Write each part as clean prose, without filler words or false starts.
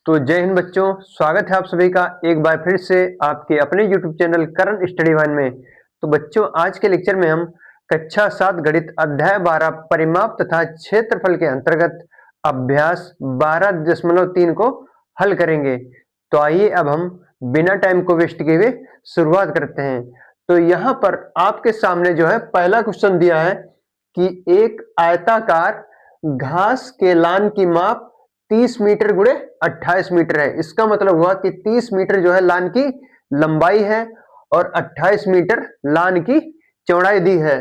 तो जय हिंद बच्चों, स्वागत है आप सभी का एक बार फिर से आपके अपने YouTube चैनल करण स्टडी वन में। तो बच्चों, आज के लेक्चर में हम कक्षा 7 गणित अध्याय 12 परिमाप तथा क्षेत्रफल के अंतर्गत अभ्यास 12.3 को हल करेंगे। तो आइए अब हम बिना टाइम को वेस्ट किए हुए शुरुआत करते हैं। तो यहाँ पर आपके सामने जो है पहला क्वेश्चन दिया है कि एक आयताकार घास के लान की माप 30 मीटर गुणे 28 मीटर है। इसका मतलब हुआ कि 30 मीटर जो है लान की लंबाई है और 28 मीटर लान की चौड़ाई दी है।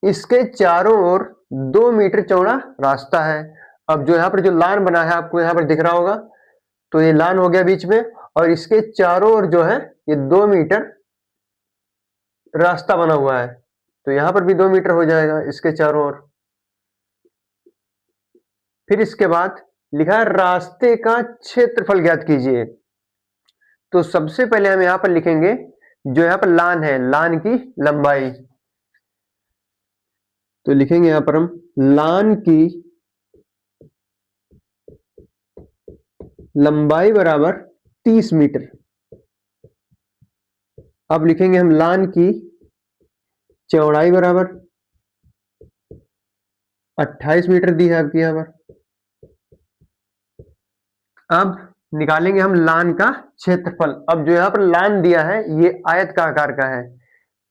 इसके चारों ओर 2 मीटर चौड़ा रास्ता है। अब जो यहाँ पर जो लान बना है आपको यहाँ पर दिख रहा होगा, तो ये लान हो गया बीच में और इसके चारों ओर जो है ये 2 मीटर रास्ता बना हुआ है। तो यहाँ पर भी 2 मीटर हो जाएगा इसके चारों ओर। फिर इसके बाद लिखा है रास्ते का क्षेत्रफल ज्ञात कीजिए। तो सबसे पहले हम यहां पर लिखेंगे जो यहां पर लान है, लान की लंबाई। तो लिखेंगे यहां पर हम लान की लंबाई बराबर 30 मीटर। अब लिखेंगे हम लान की चौड़ाई बराबर 28 मीटर दी है आपकी यहां पर। अब निकालेंगे हम लान का क्षेत्रफल। अब जो यहाँ पर लान दिया है ये आयत का आकार का है,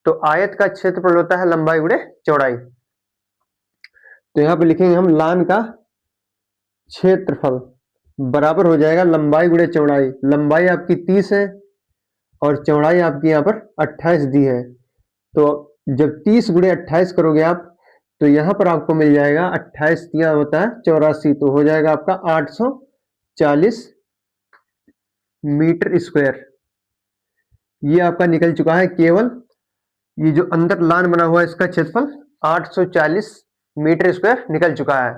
तो आयत का क्षेत्रफल होता है लंबाई गुणे चौड़ाई। तो यहाँ पर लिखेंगे हम लान का क्षेत्रफल बराबर हो जाएगा लंबाई गुणे चौड़ाई। लंबाई आपकी 30 है और चौड़ाई आपकी यहाँ पर 28 दी है। तो जब 30 गुणे 28 करोगे आप तो यहाँ पर आपको मिल जाएगा 28 दिया होता है 84, तो हो जाएगा आपका 840 मीटर स्क्वायर। ये आपका निकल चुका है। केवल ये जो अंदर लान बना हुआ है इसका क्षेत्रफल 840 मीटर स्क्वायर निकल चुका है।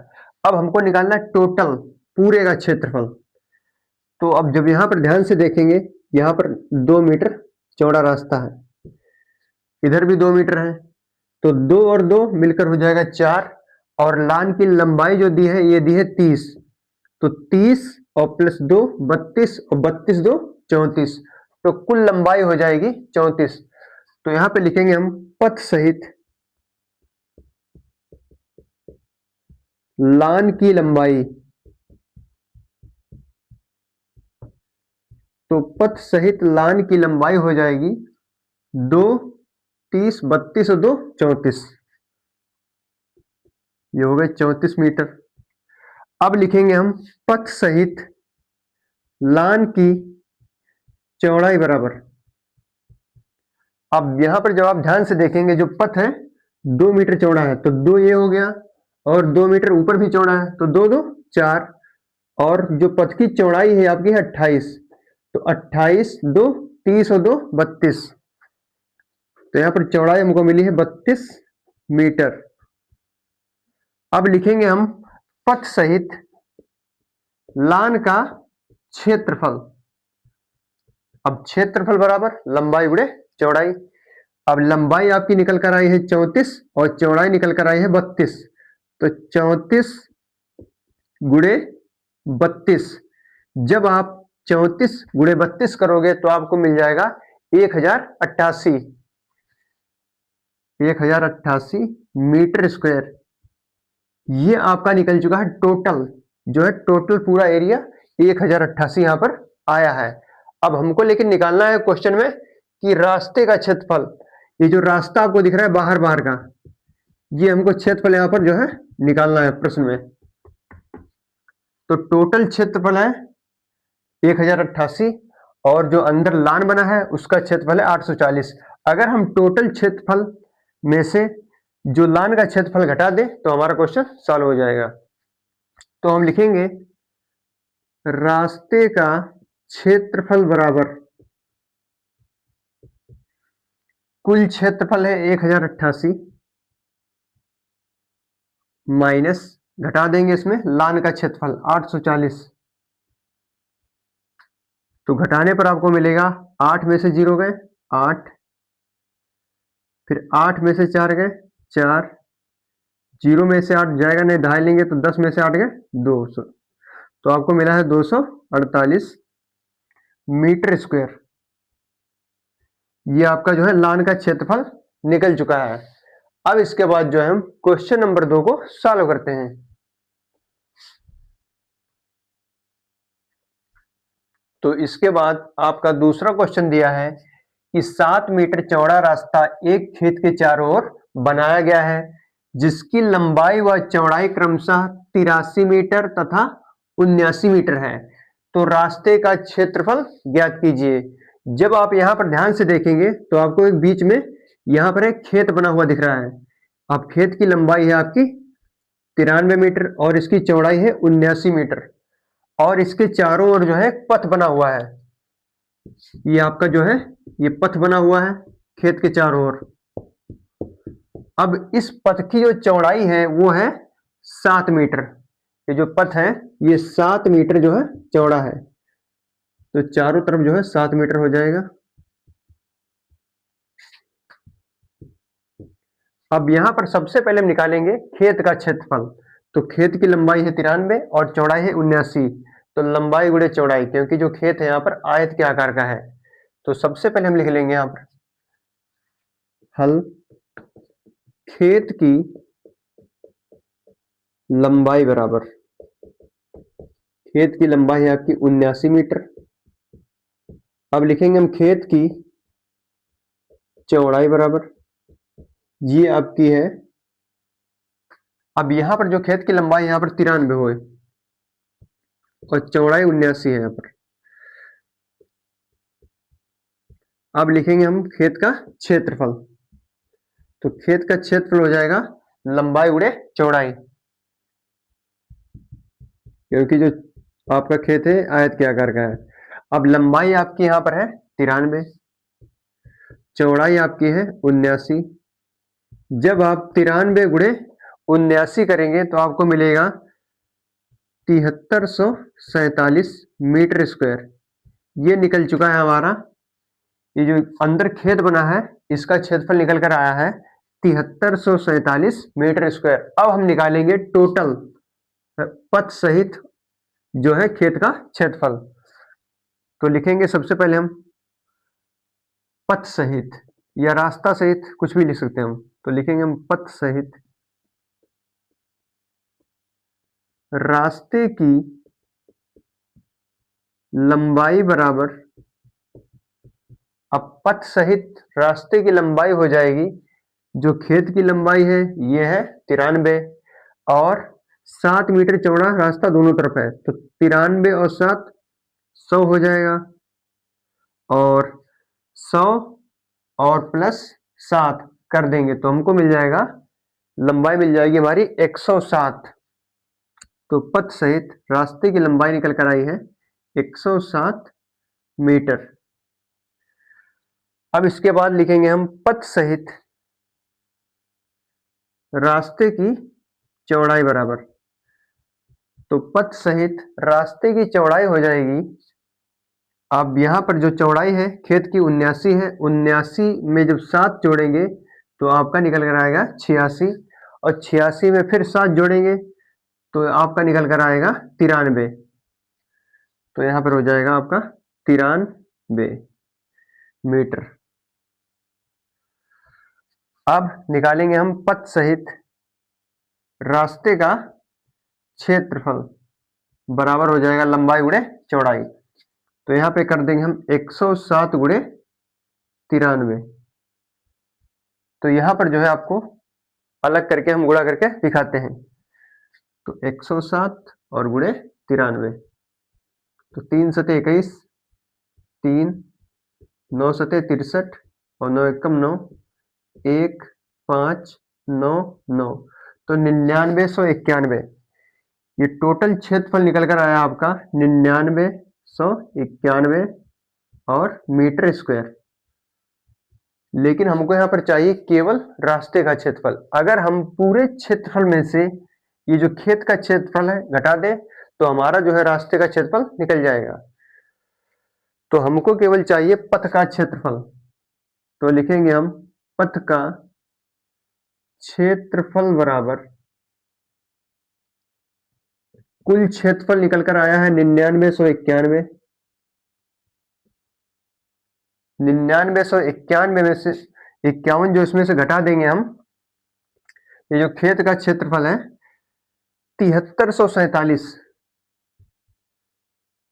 अब हमको निकालना है टोटल पूरे का क्षेत्रफल। तो अब जब यहां पर ध्यान से देखेंगे, यहां पर 2 मीटर चौड़ा रास्ता है, इधर भी 2 मीटर है, तो 2 और 2 मिलकर हो जाएगा 4। और लान की लंबाई जो दी है ये दी है 30, तो 30 और प्लस 2 32 और 32 2 34, तो कुल लंबाई हो जाएगी 34। तो यहां पे लिखेंगे हम पथ सहित लान की लंबाई। तो पथ सहित लान की लंबाई हो जाएगी 2 30 32 और 2 34, ये हो गए 34 मीटर। अब लिखेंगे हम पथ सहित लान की चौड़ाई बराबर। अब यहां पर जब आप ध्यान से देखेंगे जो पथ है 2 मीटर चौड़ा है, तो 2 ये हो गया और 2 मीटर ऊपर भी चौड़ा है, तो 2 2 4। और जो पथ की चौड़ाई है आपकी है 28, तो 28 2 30 और 2 32, तो यहां पर चौड़ाई हमको मिली है 32 मीटर। अब लिखेंगे हम पथ सहित लान का क्षेत्रफल। अब क्षेत्रफल बराबर लंबाई गुणे चौड़ाई। अब लंबाई आपकी निकल कर आई है 34 और चौड़ाई निकल कर आई है 32, तो 34 गुणे 32। जब आप 34 गुणे 32 करोगे तो आपको मिल जाएगा 1088 मीटर स्क्वायर। ये आपका निकल चुका है टोटल, जो है टोटल पूरा एरिया 1088 यहां पर आया है। अब हमको लेकिन निकालना है क्वेश्चन में कि रास्ते का क्षेत्रफल। ये जो रास्ता आपको दिख रहा है बाहर बाहर का, ये हमको क्षेत्रफल यहां पर जो है निकालना है प्रश्न में। तो टोटल क्षेत्रफल है 1088 और जो अंदर लान बना है उसका क्षेत्रफल है 840। अगर हम टोटल क्षेत्रफल में से जो लान का क्षेत्रफल घटा दें तो हमारा क्वेश्चन सॉल्व हो जाएगा। तो हम लिखेंगे रास्ते का क्षेत्रफल बराबर कुल क्षेत्रफल है 1088 माइनस घटा देंगे इसमें लान का क्षेत्रफल 840, तो घटाने पर आपको मिलेगा 8 में से 0 गए 8, फिर 8 में से 4 गए 4, 0 में से 8 जाएगा नहीं, दहाई लेंगे तो 10 में से 8 गए 200, तो आपको मिला है 200 48 मीटर स्क्वायर। ये आपका जो है लान का क्षेत्रफल निकल चुका है। अब इसके बाद जो है हम क्वेश्चन नंबर 2 को सॉल्व करते हैं। तो इसके बाद आपका दूसरा क्वेश्चन दिया है कि 7 मीटर चौड़ा रास्ता एक खेत के चारों ओर बनाया गया है, जिसकी लंबाई व चौड़ाई क्रमशः 83 मीटर तथा 79 मीटर है। तो रास्ते का क्षेत्रफल ज्ञात कीजिए। जब आप यहाँ पर ध्यान से देखेंगे तो आपको एक बीच में यहाँ पर एक खेत बना हुआ दिख रहा है। अब खेत की लंबाई है आपकी 93 मीटर और इसकी चौड़ाई है 79 मीटर और इसके चारों ओर जो है पथ बना हुआ है। ये आपका जो है ये पथ बना हुआ है खेत के चारों ओर। अब इस पथ की जो चौड़ाई है वो है 7 मीटर। ये जो पथ है ये 7 मीटर जो है चौड़ा है। तो चारों तरफ जो है 7 मीटर हो जाएगा। अब यहां पर सबसे पहले हम निकालेंगे खेत का क्षेत्रफल। तो खेत की लंबाई है 93 और चौड़ाई है 79। तो लंबाई गुणे चौड़ाई, क्योंकि जो खेत है यहाँ पर आयत के आकार का है। तो सबसे पहले हम लिख लेंगे यहाँ पर हल खेत की लंबाई बराबर, खेत की लंबाई है आपकी 79 मीटर। अब लिखेंगे हम खेत की चौड़ाई बराबर, ये आपकी है, अब यहां पर जो खेत की लंबाई यहां पर 93 हुए और चौड़ाई 79 है यहाँ पर। अब लिखेंगे हम खेत का क्षेत्रफल। तो खेत का क्षेत्रफल हो जाएगा लंबाई गुणे चौड़ाई, क्योंकि जो आपका खेत है आयत के आकार का है। अब लंबाई आपकी यहां पर है 93, चौड़ाई आपकी है 79। जब आप 93 गुणे 79 करेंगे तो आपको मिलेगा 7347 मीटर स्क्वायर। ये निकल चुका है हमारा। ये जो अंदर खेत बना है इसका क्षेत्रफल निकल कर आया है 7347 मीटर स्क्वायर। अब हम निकालेंगे टोटल पथ सहित जो है खेत का क्षेत्रफल। तो लिखेंगे सबसे पहले हम पथ सहित या रास्ता सहित, कुछ भी लिख सकते हैं हम। तो लिखेंगे हम पथ सहित रास्ते की लंबाई बराबर, अब पथ सहित रास्ते की लंबाई हो जाएगी, जो खेत की लंबाई है ये है 93 और 7 मीटर चौड़ा रास्ता दोनों तरफ है। तो 93 और 7 100 हो जाएगा और 100 और प्लस 7 कर देंगे तो हमको मिल जाएगा, लंबाई मिल जाएगी हमारी 107। तो पथ सहित रास्ते की लंबाई निकल कर आई है 107 मीटर। अब इसके बाद लिखेंगे हम पथ सहित रास्ते की चौड़ाई बराबर। तो पथ सहित रास्ते की चौड़ाई हो जाएगी, अब यहां पर जो चौड़ाई है खेत की 79 है, 79 में जब 7 जोड़ेंगे तो आपका निकल कर आएगा 86 और 86 में फिर 7 जोड़ेंगे तो आपका निकल कर आएगा 93। तो यहां पर हो जाएगा आपका 93 मीटर। अब निकालेंगे हम पथ सहित रास्ते का क्षेत्रफल बराबर हो जाएगा लंबाई गुणे चौड़ाई। तो यहां पे कर देंगे हम 107 गुणे 93। तो यहां पर जो है आपको अलग करके हम गुणा करके दिखाते हैं। तो 107 और गुणे 93, तो 3 सते 21, 3 9 सते 63 और 9 एकम 9, 1 5 9 9, तो 9991। ये टोटल क्षेत्रफल निकल कर आया आपका 9991 और मीटर स्क्वायर। लेकिन हमको यहाँ पर चाहिए केवल रास्ते का क्षेत्रफल। अगर हम पूरे क्षेत्रफल में से ये जो खेत का क्षेत्रफल है घटा दें तो हमारा जो है रास्ते का क्षेत्रफल निकल जाएगा। तो हमको केवल चाहिए पथ का क्षेत्रफल। तो लिखेंगे हम पथ का क्षेत्रफल बराबर कुल क्षेत्रफल निकल कर आया है 9991। 9991 में से 51 जो इसमें से घटा देंगे हम, ये जो खेत का क्षेत्रफल है 7347।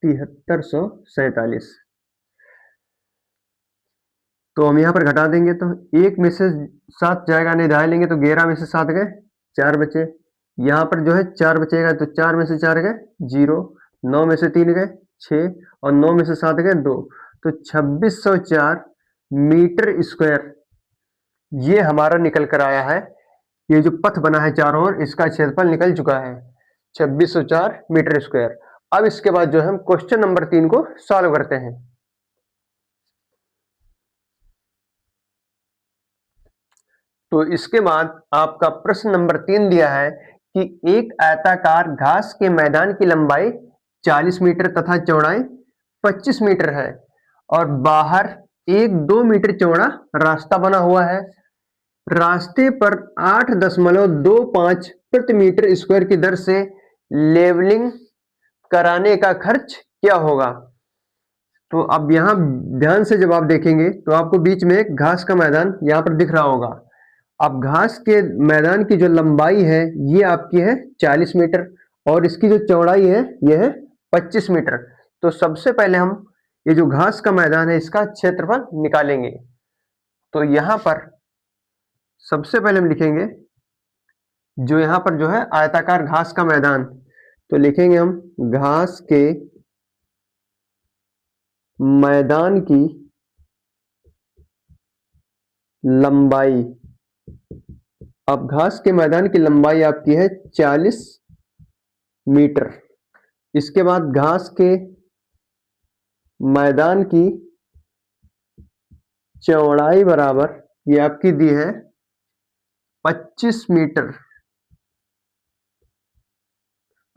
7347 तो हम यहाँ पर घटा देंगे तो एक में से 7 जाएगा, नहीं ढाई लेंगे तो 11 में से 7 गए, 4 बचे। यहाँ पर जो है 4 बचेगा तो 4 में से 4 गए 0, 9 में से 3 गए 6 और 9 में से 7 गए 2, तो 2604 मीटर स्क्वायर ये हमारा निकल कर आया है। ये जो पथ बना है चारों ओर इसका क्षेत्रफल निकल चुका है 2604 मीटर स्क्वायर। अब इसके बाद जो है हम क्वेश्चन नंबर 3 को सॉल्व करते हैं। तो इसके बाद आपका प्रश्न नंबर 3 दिया है कि एक आयताकार घास के मैदान की लंबाई 40 मीटर तथा चौड़ाई 25 मीटर है और बाहर 1-2 मीटर चौड़ा रास्ता बना हुआ है। रास्ते पर 8.25 प्रति मीटर स्क्वायर की दर से लेवलिंग कराने का खर्च क्या होगा। तो अब यहां ध्यान से जब आप देखेंगे तो आपको बीच में एक घास का मैदान यहां पर दिख रहा होगा। अब घास के मैदान की जो लंबाई है ये आपकी है 40 मीटर और इसकी जो चौड़ाई है ये है 25 मीटर। तो सबसे पहले हम ये जो घास का मैदान है इसका क्षेत्रफल निकालेंगे। तो यहां पर सबसे पहले हम लिखेंगे जो यहां पर जो है आयताकार घास का मैदान, तो लिखेंगे हम घास के मैदान की लंबाई। अब घास के मैदान की लंबाई आपकी है 40 मीटर। इसके बाद घास के मैदान की चौड़ाई बराबर ये आपकी दी है 25 मीटर।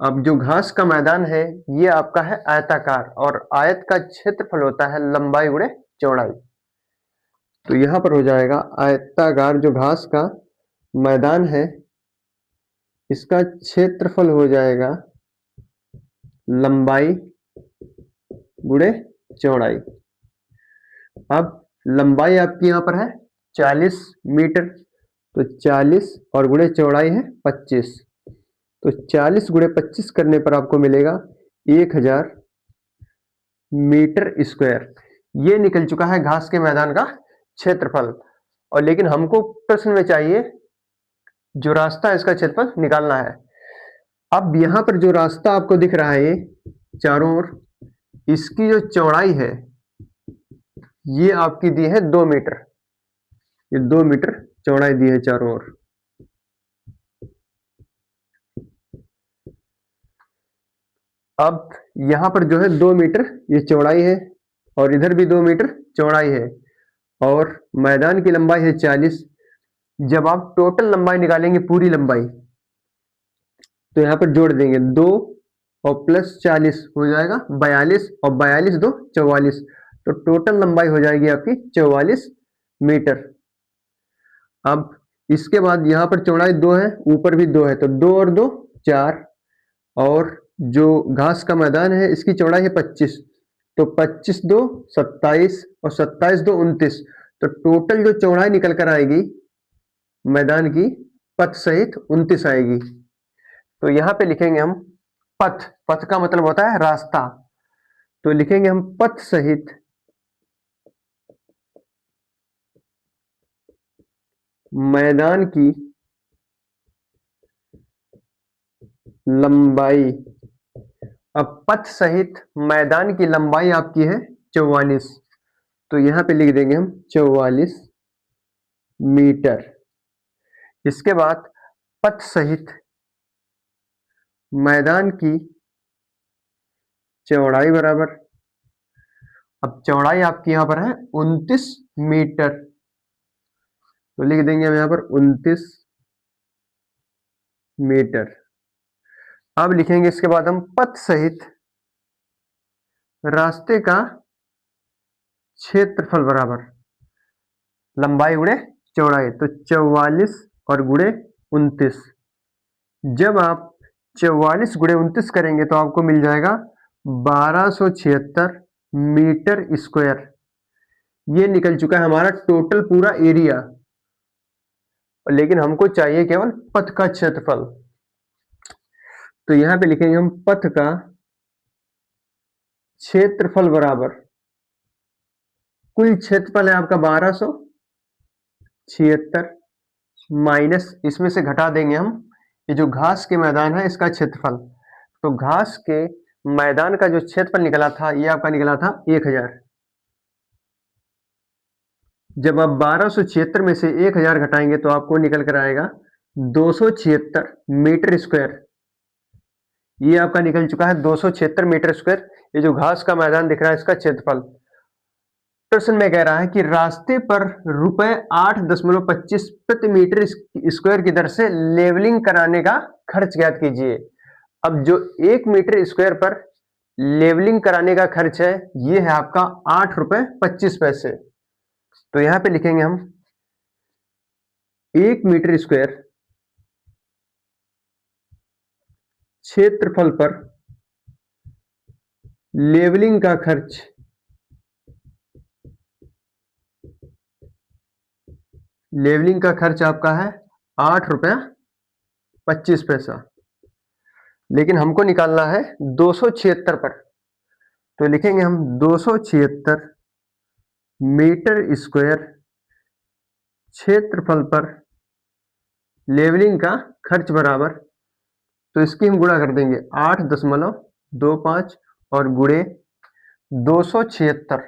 अब जो घास का मैदान है ये आपका है आयताकार और आयत का क्षेत्रफल होता है लंबाई गुणे चौड़ाई। तो यहां पर हो जाएगा आयताकार जो घास का मैदान है इसका क्षेत्रफल हो जाएगा लंबाई गुणे चौड़ाई। अब लंबाई आपकी यहां पर है 40 मीटर, तो 40 और गुणे चौड़ाई है 25, तो 40 गुणे 25 करने पर आपको मिलेगा 1000 मीटर स्क्वायर। ये निकल चुका है घास के मैदान का क्षेत्रफल। और लेकिन हमको प्रश्न में चाहिए जो रास्ता है इसका क्षेत्रफल निकालना है। अब यहां पर जो रास्ता आपको दिख रहा है ये चारों ओर, इसकी जो चौड़ाई है ये आपकी दी है 2 मीटर। ये 2 मीटर चौड़ाई दी है चारों ओर। अब यहां पर जो है 2 मीटर ये चौड़ाई है और इधर भी 2 मीटर चौड़ाई है और मैदान की लंबाई है 40। जब आप टोटल लंबाई निकालेंगे पूरी लंबाई तो यहां पर जोड़ देंगे 2 और प्लस 40 हो जाएगा 42 और 42 2 44, तो टोटल लंबाई हो जाएगी आपकी 44 मीटर। अब इसके बाद यहां पर चौड़ाई 2 है, ऊपर भी 2 है, तो 2 और 2 4 और जो घास का मैदान है इसकी चौड़ाई है 25, तो 25 2 27 और 27 2 29, तो टोटल जो चौड़ाई निकल कर आएगी मैदान की पथ सहित 29 आएगी। तो यहां पे लिखेंगे हम पथ, पथ का मतलब होता है रास्ता, तो लिखेंगे हम पथ सहित मैदान की लंबाई। अब पथ सहित मैदान की लंबाई आपकी है 44, तो यहां पे लिख देंगे हम 44 मीटर। इसके बाद पथ सहित मैदान की चौड़ाई बराबर, अब चौड़ाई आपकी यहां पर है 29 मीटर, तो लिख देंगे हम यहां पर 29 मीटर। अब लिखेंगे इसके बाद हम पथ सहित रास्ते का क्षेत्रफल बराबर लंबाई गुणे चौड़ाई, तो 44 और गुणे 29। जब आप 44 गुणे 29 करेंगे तो आपको मिल जाएगा 1276 मीटर स्क्वायर। ये निकल चुका है हमारा टोटल पूरा एरिया, लेकिन हमको चाहिए केवल पथ का क्षेत्रफल। तो यहां पे लिखेंगे हम पथ का क्षेत्रफल बराबर कुल क्षेत्रफल है आपका 1276 माइनस इसमें से घटा देंगे हम ये जो घास के मैदान है इसका क्षेत्रफल। तो घास के मैदान का जो क्षेत्रफल निकला था ये आपका निकला था 1000। जब आप 1276 में से 1000 घटाएंगे तो आपको निकल कर आएगा 276 मीटर स्क्वायर। ये आपका निकल चुका है 276 मीटर स्क्वायर। ये जो घास का मैदान दिख रहा है इसका क्षेत्रफल। प्रश्न में कह रहा है कि रास्ते पर ₹8.25 प्रति मीटर स्क्वायर की दर से लेवलिंग कराने का खर्च ज्ञात कीजिए। अब जो 1 मीटर स्क्वायर पर लेवलिंग कराने का खर्च है ये है आपका ₹8.25। तो यहां पे लिखेंगे हम 1 मीटर स्क्वायर क्षेत्रफल पर लेवलिंग का खर्च आपका है ₹8.25, लेकिन हमको निकालना है 276 पर। तो लिखेंगे हम 276 मीटर स्क्वायर क्षेत्रफल पर लेवलिंग का खर्च बराबर, तो इसकी हम गुणा कर देंगे 8.25 और गुणे 276।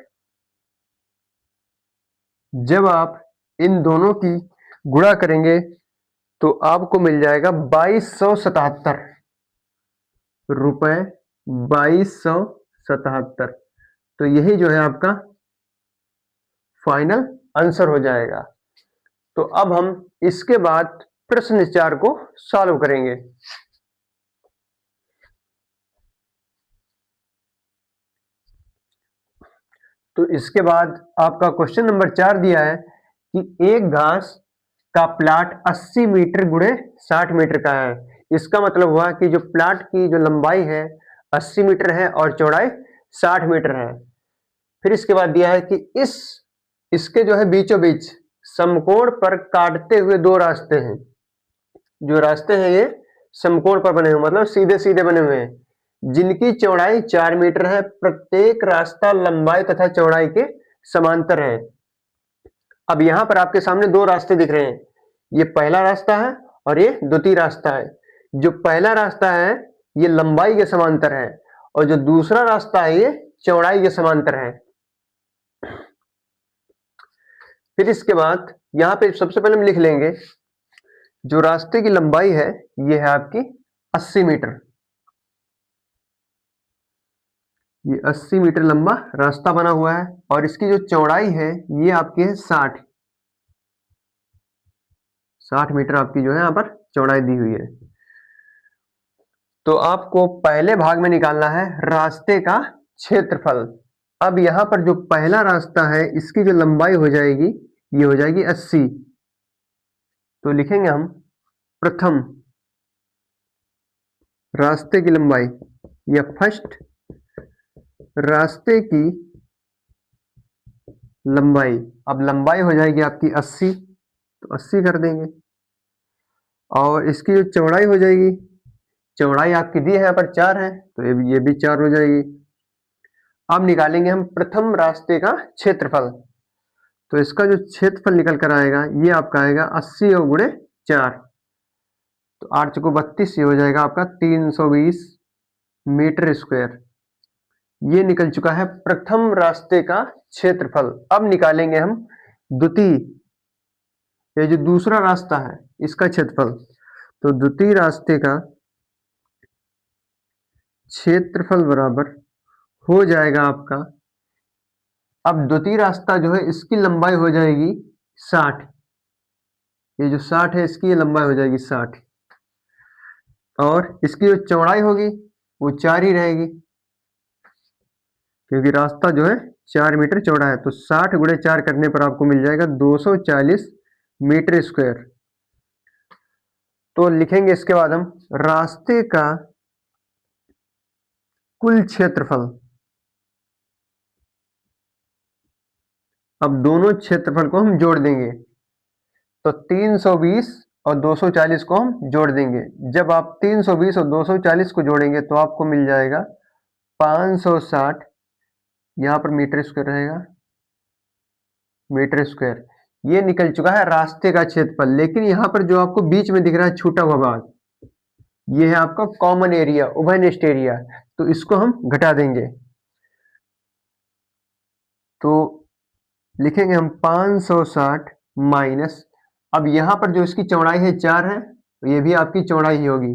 जब आप इन दोनों की गुणा करेंगे तो आपको मिल जाएगा 2277 रुपए 2277। तो यही जो है आपका फाइनल आंसर हो जाएगा। तो अब हम इसके बाद प्रश्न 4 को सॉल्व करेंगे। तो इसके बाद आपका क्वेश्चन नंबर 4 दिया है कि एक घास का प्लाट 80 मीटर गुणे 60 मीटर का है। इसका मतलब हुआ कि जो प्लाट की जो लंबाई है 80 मीटर है और चौड़ाई 60 मीटर है। फिर इसके बाद दिया है कि इसके जो है बीचों बीच समकोण पर काटते हुए 2 रास्ते हैं। जो रास्ते हैं ये समकोण पर बने हुए मतलब सीधे सीधे बने हुए हैं, जिनकी चौड़ाई 4 मीटर है। प्रत्येक रास्ता लंबाई तथा चौड़ाई के समांतर है। अब यहां पर आपके सामने 2 रास्ते दिख रहे हैं, ये पहला रास्ता है और ये द्वितीय रास्ता है। जो पहला रास्ता है ये लंबाई के समांतर है और जो दूसरा रास्ता है ये चौड़ाई के समांतर है। फिर इसके बाद यहां पे सबसे पहले हम लिख लेंगे जो रास्ते की लंबाई है ये है आपकी 80 मीटर। ये 80 मीटर लंबा रास्ता बना हुआ है और इसकी जो चौड़ाई है ये आपकी है 60 मीटर आपकी जो है यहाँ पर चौड़ाई दी हुई है। तो आपको पहले भाग में निकालना है रास्ते का क्षेत्रफल। अब यहाँ पर जो पहला रास्ता है इसकी जो लंबाई हो जाएगी ये हो जाएगी 80। तो लिखेंगे हम प्रथम रास्ते की लंबाई या फर्स्ट रास्ते की लंबाई। अब लंबाई हो जाएगी आपकी 80, तो 80 कर देंगे और इसकी जो चौड़ाई हो जाएगी, चौड़ाई आपकी दी है यहाँ पर 4 है तो ये भी 4 हो जाएगी। अब निकालेंगे हम प्रथम रास्ते का क्षेत्रफल। तो इसका जो क्षेत्रफल निकल कर आएगा ये आपका आएगा 80 और गुणे 4, तो 8 चौको 32, ये हो जाएगा आपका 320 मीटर स्क्वायर। ये निकल चुका है प्रथम रास्ते का क्षेत्रफल। अब निकालेंगे हम द्वितीय, ये जो दूसरा रास्ता है इसका क्षेत्रफल। तो द्वितीय रास्ते का क्षेत्रफल बराबर हो जाएगा आपका, अब द्वितीय रास्ता जो है इसकी लंबाई हो जाएगी 60। ये जो 60 है इसकी लंबाई हो जाएगी 60 और इसकी जो चौड़ाई होगी वो 4 ही रहेगी क्योंकि रास्ता जो है 4 मीटर चौड़ा है। तो 60 गुणे 4 करने पर आपको मिल जाएगा 240 मीटर स्क्वायर। तो लिखेंगे इसके बाद हम रास्ते का कुल क्षेत्रफल। अब दोनों क्षेत्रफल को हम जोड़ देंगे, तो 320 और 240 को हम जोड़ देंगे। जब आप 320 और 240 को जोड़ेंगे तो आपको मिल जाएगा 560, यहाँ पर मीटर स्क्वायर रहेगा, मीटर स्क्वायर। ये निकल चुका है रास्ते का क्षेत्रफल। लेकिन यहाँ पर जो आपको बीच में दिख रहा है छूटा हुआ भाग, ये है आपका कॉमन एरिया, उभयनिष्ठ एरिया, तो इसको हम घटा देंगे। तो लिखेंगे हम 560 माइनस, अब यहां पर जो इसकी चौड़ाई है 4 है, तो ये भी आपकी चौड़ाई ही होगी,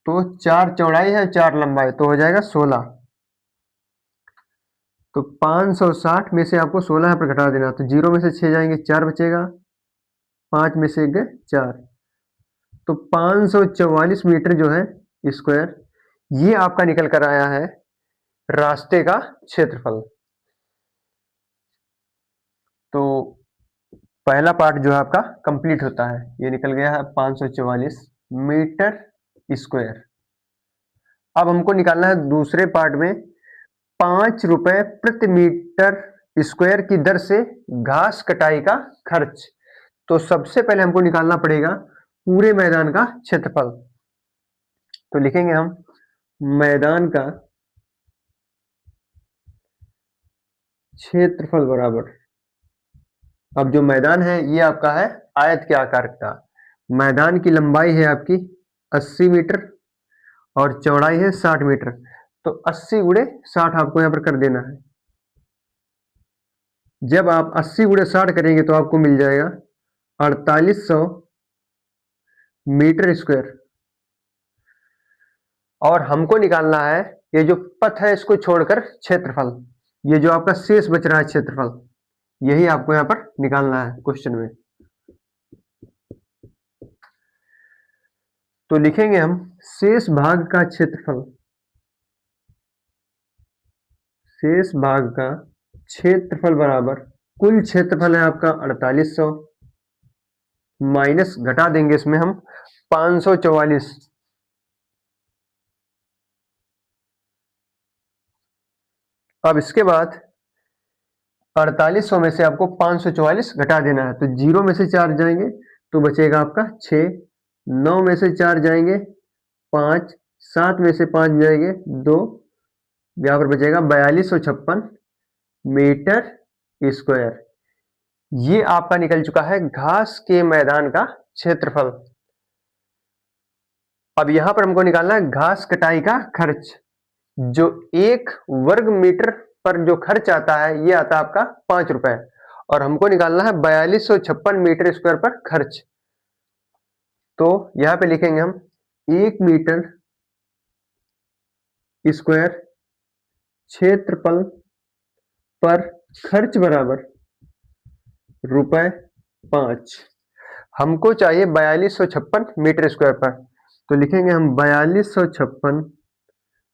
तो 4 चौड़ाई है 4 लंबाई, तो हो जाएगा 16। तो 560 में से आपको 16 यहाँ पर घटा देना, तो 0 में से 6 जाएंगे, 4 बचेगा, 5 में से 1 गए 4, तो 544 मीटर जो है स्क्वायर, ये आपका निकल कर आया है रास्ते का क्षेत्रफल। तो पहला पार्ट जो है आपका कंप्लीट होता है, ये निकल गया है 544 मीटर स्क्वायर। अब हमको निकालना है दूसरे पार्ट में 5 रुपए प्रति मीटर स्क्वायर की दर से घास कटाई का खर्च। तो सबसे पहले हमको निकालना पड़ेगा पूरे मैदान का क्षेत्रफल। तो लिखेंगे हम मैदान का क्षेत्रफल बराबर, अब जो मैदान है ये आपका है आयत के आकार का। मैदान की लंबाई है आपकी 80 मीटर और चौड़ाई है 60 मीटर, तो 80 गुणे 60 आपको यहाँ पर कर देना है। जब आप 80 गुणे 60 करेंगे तो आपको मिल जाएगा 4800 मीटर स्क्वायर। और हमको निकालना है ये जो पथ है इसको छोड़कर क्षेत्रफल, ये जो आपका शेष बच रहा है क्षेत्रफल, यही आपको यहाँ पर निकालना है क्वेश्चन में। तो लिखेंगे हम शेष भाग का क्षेत्रफल, शेष भाग का क्षेत्रफल बराबर कुल क्षेत्रफल है आपका 4800 माइनस घटा देंगे इसमें हम 544। अब इसके बाद 4800 में से आपको 544 घटा देना है, तो 0 में से 4 जाएंगे तो बचेगा आपका 6, 9 में से 4 जाएंगे 5, 7 में से 5 जाएंगे 2, यहाँ पर बचेगा 4256 मीटर स्क्वायर। ये आपका निकल चुका है घास के मैदान का क्षेत्रफल। अब यहां पर हमको निकालना है घास कटाई का खर्च। जो 1 वर्ग मीटर पर जो खर्च आता है ये आता है आपका 5 रुपए, और हमको निकालना है 4256 मीटर स्क्वायर पर खर्च। तो यहां पे लिखेंगे हम 1 मीटर स्क्वायर क्षेत्रफल पर खर्च बराबर रुपए 5। हमको चाहिए 4256 मीटर स्क्वायर पर, तो लिखेंगे हम 4256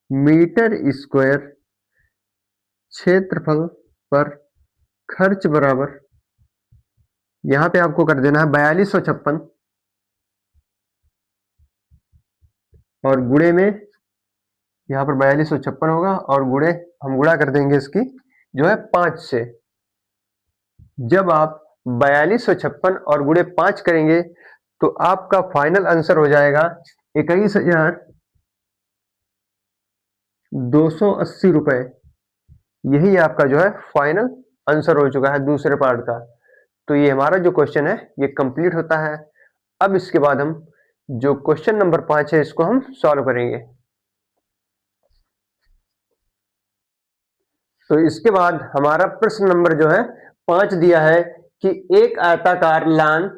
मीटर स्क्वायर क्षेत्रफल पर खर्च बराबर, यहां पे आपको कर देना है 4256 और गुणे में, यहां पर 4256 होगा और गुणे हम गुणा कर देंगे इसकी जो है 5 से। जब आप 4256 और गुणे 5 करेंगे तो आपका फाइनल आंसर हो जाएगा 21,280 रुपए। यही आपका जो है फाइनल आंसर हो चुका है दूसरे पार्ट का। तो ये हमारा जो क्वेश्चन है ये कंप्लीट होता है। अब इसके बाद हम जो क्वेश्चन नंबर 5 है इसको हम सॉल्व करेंगे। तो इसके बाद हमारा प्रश्न नंबर जो है 5 दिया है कि एक आयताकार लान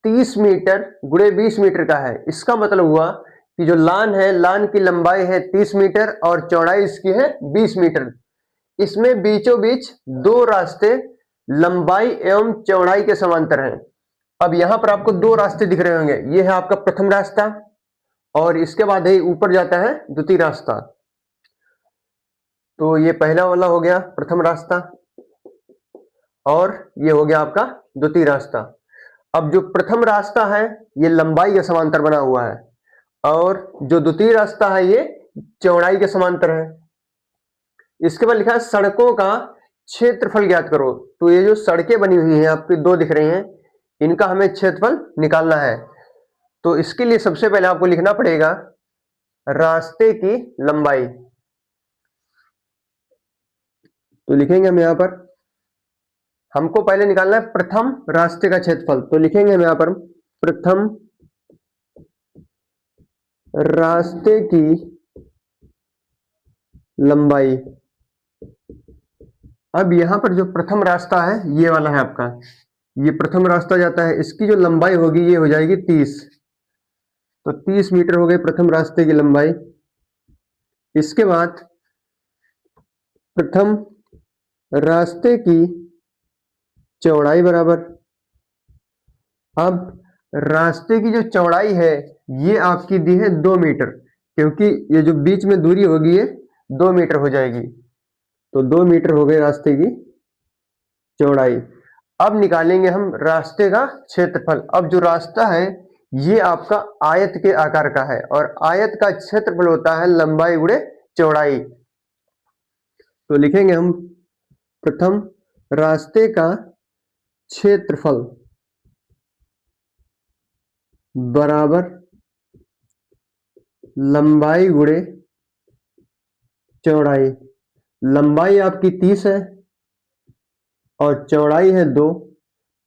30 मीटर गुणे 20 मीटर का है। इसका मतलब हुआ कि जो लान है, लान की लंबाई है 30 मीटर और चौड़ाई इसकी है 20 मीटर। इसमें बीचों बीच 2 रास्ते लंबाई एवं चौड़ाई के समांतर हैं। अब यहां पर आपको 2 रास्ते दिख रहे होंगे, ये है आपका प्रथम रास्ता और इसके बाद है ऊपर जाता है द्वितीय रास्ता। तो ये पहला वाला हो गया प्रथम रास्ता और ये हो गया आपका द्वितीय रास्ता। अब जो प्रथम रास्ता है ये लंबाई के समांतर बना हुआ है और जो द्वितीय रास्ता है ये चौड़ाई के समांतर है। इसके बाद लिखा है सड़कों का क्षेत्रफल ज्ञात करो। तो ये जो सड़कें बनी हुई हैं आपकी दो दिख रही हैं, इनका हमें क्षेत्रफल निकालना है। तो इसके लिए सबसे पहले आपको लिखना पड़ेगा रास्ते की लंबाई। तो लिखेंगे हम यहां पर, हमको पहले निकालना है प्रथम रास्ते का क्षेत्रफल। तो लिखेंगे हम यहां पर प्रथम रास्ते की लंबाई। अब यहां पर जो प्रथम रास्ता है ये वाला है आपका, ये प्रथम रास्ता जाता है, इसकी जो लंबाई होगी ये हो जाएगी 30। तो 30 मीटर हो गई प्रथम रास्ते की लंबाई। इसके बाद प्रथम रास्ते की चौड़ाई बराबर, अब रास्ते की जो चौड़ाई है ये आपकी दी है 2 मीटर, क्योंकि ये जो बीच में दूरी होगी ये 2 मीटर हो जाएगी। तो 2 मीटर हो गई रास्ते की चौड़ाई। अब निकालेंगे हम रास्ते का क्षेत्रफल। अब जो रास्ता है ये आपका आयत के आकार का है और आयत का क्षेत्रफल होता है लंबाई गुणे चौड़ाई। तो लिखेंगे हम प्रथम रास्ते का क्षेत्रफल बराबर लंबाई गुणे चौड़ाई। लंबाई आपकी 30 है और चौड़ाई है 2,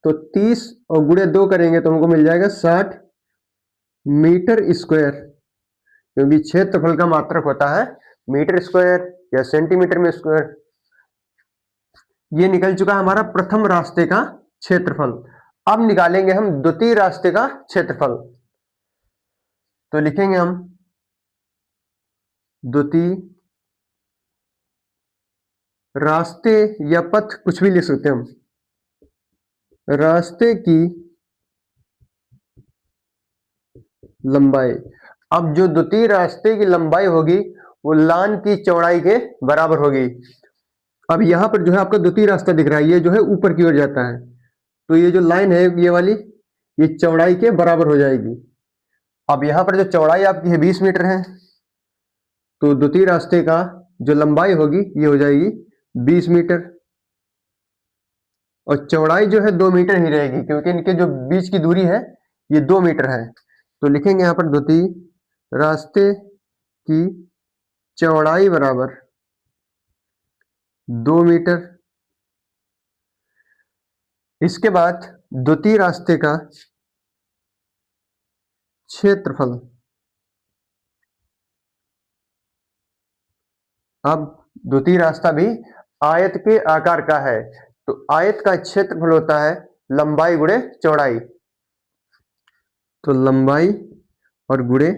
तो 30 और गुणे 2 करेंगे तो हमको मिल जाएगा 60 मीटर स्क्वायर, क्योंकि क्षेत्रफल का मात्रक होता है मीटर स्क्वायर या सेंटीमीटर में स्क्वायर। ये निकल चुका हमारा प्रथम रास्ते का क्षेत्रफल। अब निकालेंगे हम द्वितीय रास्ते का क्षेत्रफल। तो लिखेंगे हम द्वितीय रास्ते या पथ कुछ भी लिख सकते हैं हम, रास्ते की लंबाई। अब जो द्वितीय रास्ते की लंबाई होगी वो लान की चौड़ाई के बराबर होगी। अब यहां पर जो है आपका द्वितीय रास्ता दिख रहा है, ये जो है ऊपर की ओर जाता है, तो ये जो लाइन है ये वाली ये चौड़ाई के बराबर हो जाएगी। अब यहां पर जो चौड़ाई आपकी है 20 मीटर है, तो द्वितीय रास्ते का जो लंबाई होगी ये हो जाएगी 20 मीटर और चौड़ाई जो है 2 मीटर ही रहेगी, क्योंकि इनके जो बीच की दूरी है ये 2 मीटर है। तो लिखेंगे यहां पर द्वितीय रास्ते की चौड़ाई बराबर 2 मीटर। इसके बाद द्वितीय रास्ते का क्षेत्रफल, अब द्वितीय रास्ता भी आयत के आकार का है, तो आयत का क्षेत्रफल होता है लंबाई गुणे चौड़ाई। तो लंबाई और गुणे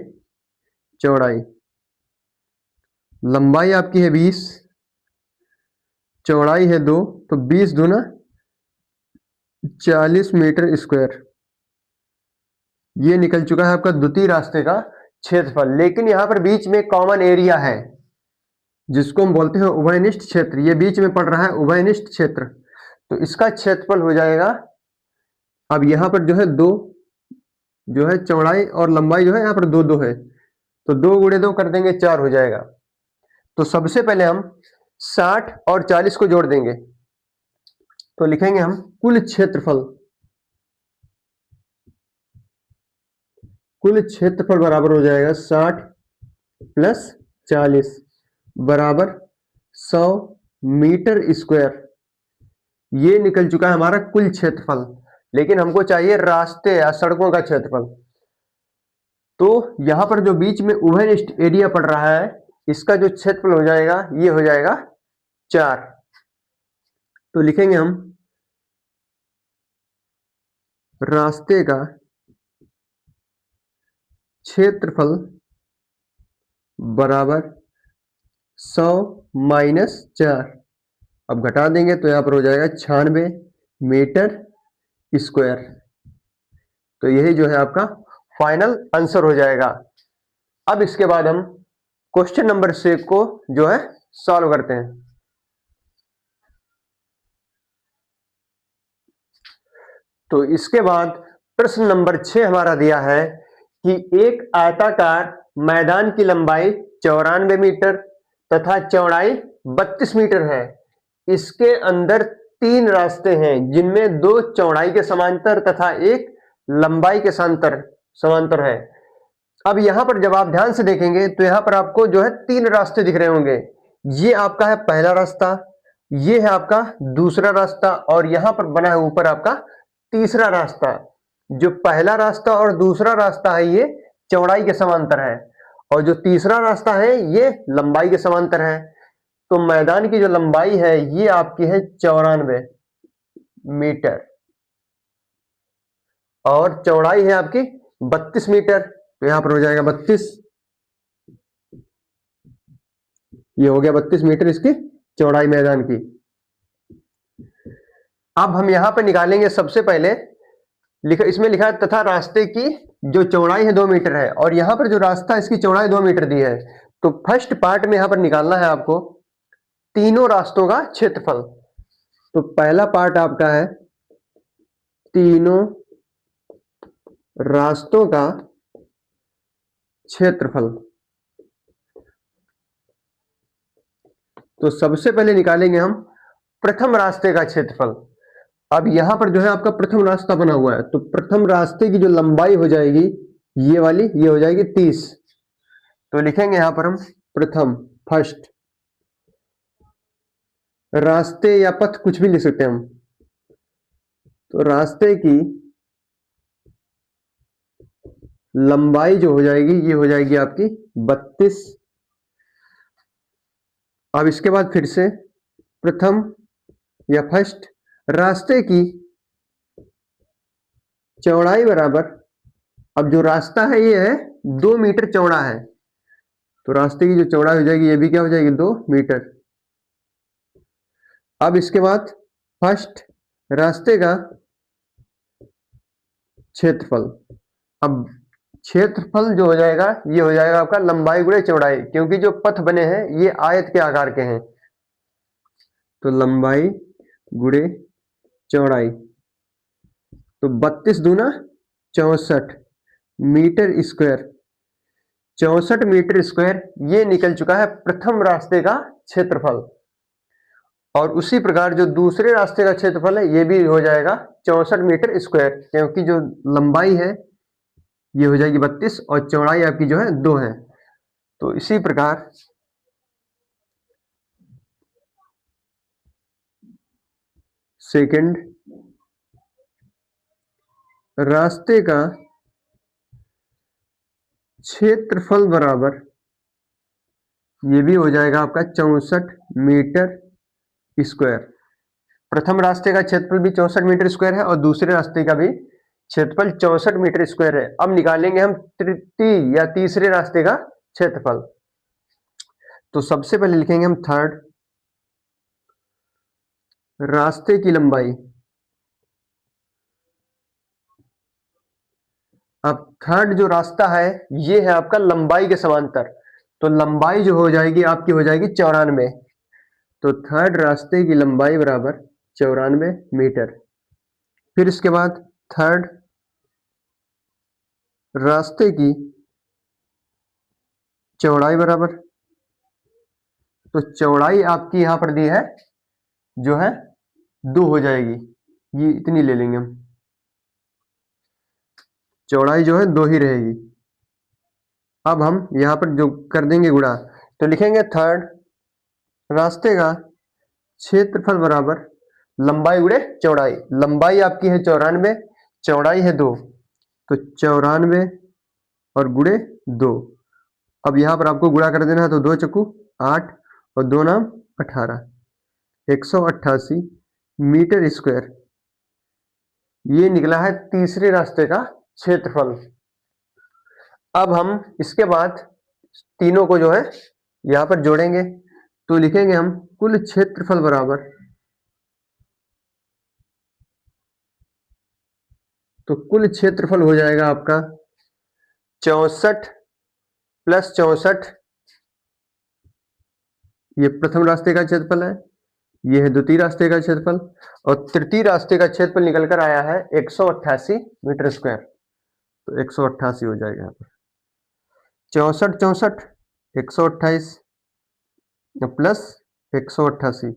चौड़ाई, लंबाई आपकी है 20, चौड़ाई है 2, तो 20 दूना 40 मीटर स्क्वायर। ये निकल चुका है आपका द्वितीय रास्ते का क्षेत्रफल। लेकिन यहां पर बीच में कॉमन एरिया है जिसको हम बोलते हैं उभयनिष्ठ क्षेत्र, ये बीच में पड़ रहा है उभयनिष्ठ क्षेत्र, तो इसका क्षेत्रफल हो जाएगा, अब यहां पर जो है 2 जो है चौड़ाई और लंबाई जो है यहाँ पर 2 2 है, तो 2 गुणे 2 कर देंगे 4 हो जाएगा। तो सबसे पहले हम 60 और 40 को जोड़ देंगे, तो लिखेंगे हम कुल क्षेत्रफल, कुल क्षेत्रफल बराबर हो जाएगा 60 प्लस 40 बराबर 100 मीटर स्क्वायर। ये निकल चुका है हमारा कुल क्षेत्रफल, लेकिन हमको चाहिए रास्ते या सड़कों का क्षेत्रफल। तो यहां पर जो बीच में उभयनिष्ठ एरिया पड़ रहा है इसका जो क्षेत्रफल हो जाएगा ये हो जाएगा 4। तो लिखेंगे हम रास्ते का क्षेत्रफल बराबर 100 माइनस 4, अब घटा देंगे तो यहां पर हो जाएगा 96 मीटर स्क्वायर। तो यही जो है आपका फाइनल आंसर हो जाएगा। अब इसके बाद हम क्वेश्चन नंबर 6 को जो है सॉल्व करते हैं। तो इसके बाद प्रश्न नंबर 6 हमारा दिया है कि एक आयताकार मैदान की लंबाई 94 मीटर तथा चौड़ाई 32 मीटर है। इसके अंदर 3 रास्ते हैं जिनमें 2 चौड़ाई के समांतर तथा एक लंबाई के समांतर है। अब यहां पर जब आप ध्यान से देखेंगे तो यहां पर आपको जो है 3 रास्ते दिख रहे होंगे। ये आपका है पहला रास्ता, ये है आपका दूसरा रास्ता और यहां पर बना है ऊपर आपका तीसरा रास्ता। जो पहला रास्ता और दूसरा रास्ता है ये चौड़ाई के समांतर है और जो तीसरा रास्ता है ये लंबाई के समांतर है। तो मैदान की जो लंबाई है ये आपकी है 94 मीटर और चौड़ाई है आपकी 32 मीटर। तो यहां पर हो जाएगा 32, ये हो गया 32 मीटर इसकी चौड़ाई मैदान की। अब हम यहां पर निकालेंगे सबसे पहले इसमें लिखा है तथा रास्ते की जो चौड़ाई है 2 मीटर है और यहां पर जो रास्ता है इसकी चौड़ाई 2 मीटर दी है। तो फर्स्ट पार्ट में यहां पर निकालना है आपको तीनों रास्तों का क्षेत्रफल। तो पहला पार्ट आपका है तीनों रास्तों का क्षेत्रफल। तो सबसे पहले निकालेंगे हम प्रथम रास्ते का क्षेत्रफल। अब यहां पर जो है आपका प्रथम रास्ता बना हुआ है तो प्रथम रास्ते की जो लंबाई हो जाएगी ये वाली, ये हो जाएगी 30। तो लिखेंगे यहां पर हम प्रथम, फर्स्ट रास्ते या पथ कुछ भी लिख सकते हैं हम। तो रास्ते की लंबाई जो हो जाएगी ये हो जाएगी आपकी 32। अब इसके बाद फिर से प्रथम या फर्स्ट रास्ते की चौड़ाई बराबर, अब जो रास्ता है ये है 2 मीटर चौड़ा है तो रास्ते की जो चौड़ाई हो जाएगी ये भी क्या हो जाएगी 2 मीटर। अब इसके बाद फर्स्ट रास्ते का क्षेत्रफल। अब क्षेत्रफल जो हो जाएगा ये हो जाएगा आपका लंबाई गुणे चौड़ाई, क्योंकि जो पथ बने हैं ये आयत के आकार के हैं। तो लंबाई गुणे चौड़ाई, तो 32 दूना 64 मीटर स्क्वायर, 64 मीटर स्क्वायर ये निकल चुका है प्रथम रास्ते का क्षेत्रफल। और उसी प्रकार जो दूसरे रास्ते का क्षेत्रफल है ये भी हो जाएगा 64 मीटर स्क्वायर, क्योंकि जो लंबाई है ये हो जाएगी 32 और चौड़ाई आपकी जो है 2 है। तो इसी प्रकार सेकंड रास्ते का क्षेत्रफल बराबर ये भी हो जाएगा आपका 64 मीटर स्क्वायर। प्रथम रास्ते का क्षेत्रफल भी 64 मीटर स्क्वायर है और दूसरे रास्ते का भी क्षेत्रफल 64 मीटर स्क्वायर है। अब निकालेंगे हम तृतीय या तीसरे रास्ते का क्षेत्रफल। तो सबसे पहले लिखेंगे हम थर्ड रास्ते की लंबाई। अब थर्ड जो रास्ता है ये है आपका लंबाई के समांतर, तो लंबाई जो हो जाएगी आपकी हो जाएगी 94। तो थर्ड रास्ते की लंबाई बराबर 94 मीटर। फिर इसके बाद थर्ड रास्ते की चौड़ाई बराबर, तो चौड़ाई आपकी यहां पर दी है जो है 2 हो जाएगी, ये इतनी ले लेंगे हम, चौड़ाई जो है 2 ही रहेगी। अब हम यहां पर जो कर देंगे गुणा, तो लिखेंगे थर्ड रास्ते का क्षेत्रफल बराबर लंबाई गुणे चौड़ाई। लंबाई आपकी है 94, चौड़ाई है 2, तो 94 और गुणे 2। अब यहां पर आपको गुणा कर देना है, तो 2 चक्कू 8 और 2 नाम 18, 188 मीटर स्क्वायर ये निकला है तीसरे रास्ते का क्षेत्रफल। अब हम इसके बाद तीनों को जो है यहां पर जोड़ेंगे, तो लिखेंगे हम कुल क्षेत्रफल बराबर, तो कुल क्षेत्रफल हो जाएगा आपका 64 + 64, ये प्रथम रास्ते का क्षेत्रफल है, ये है द्वितीय रास्ते का क्षेत्रफल, और तृतीय रास्ते का क्षेत्रफल निकल कर आया है 188 मीटर स्क्वायर। तो 188 हो जाएगा यहाँ पर, 64 64 128 प्लस 188।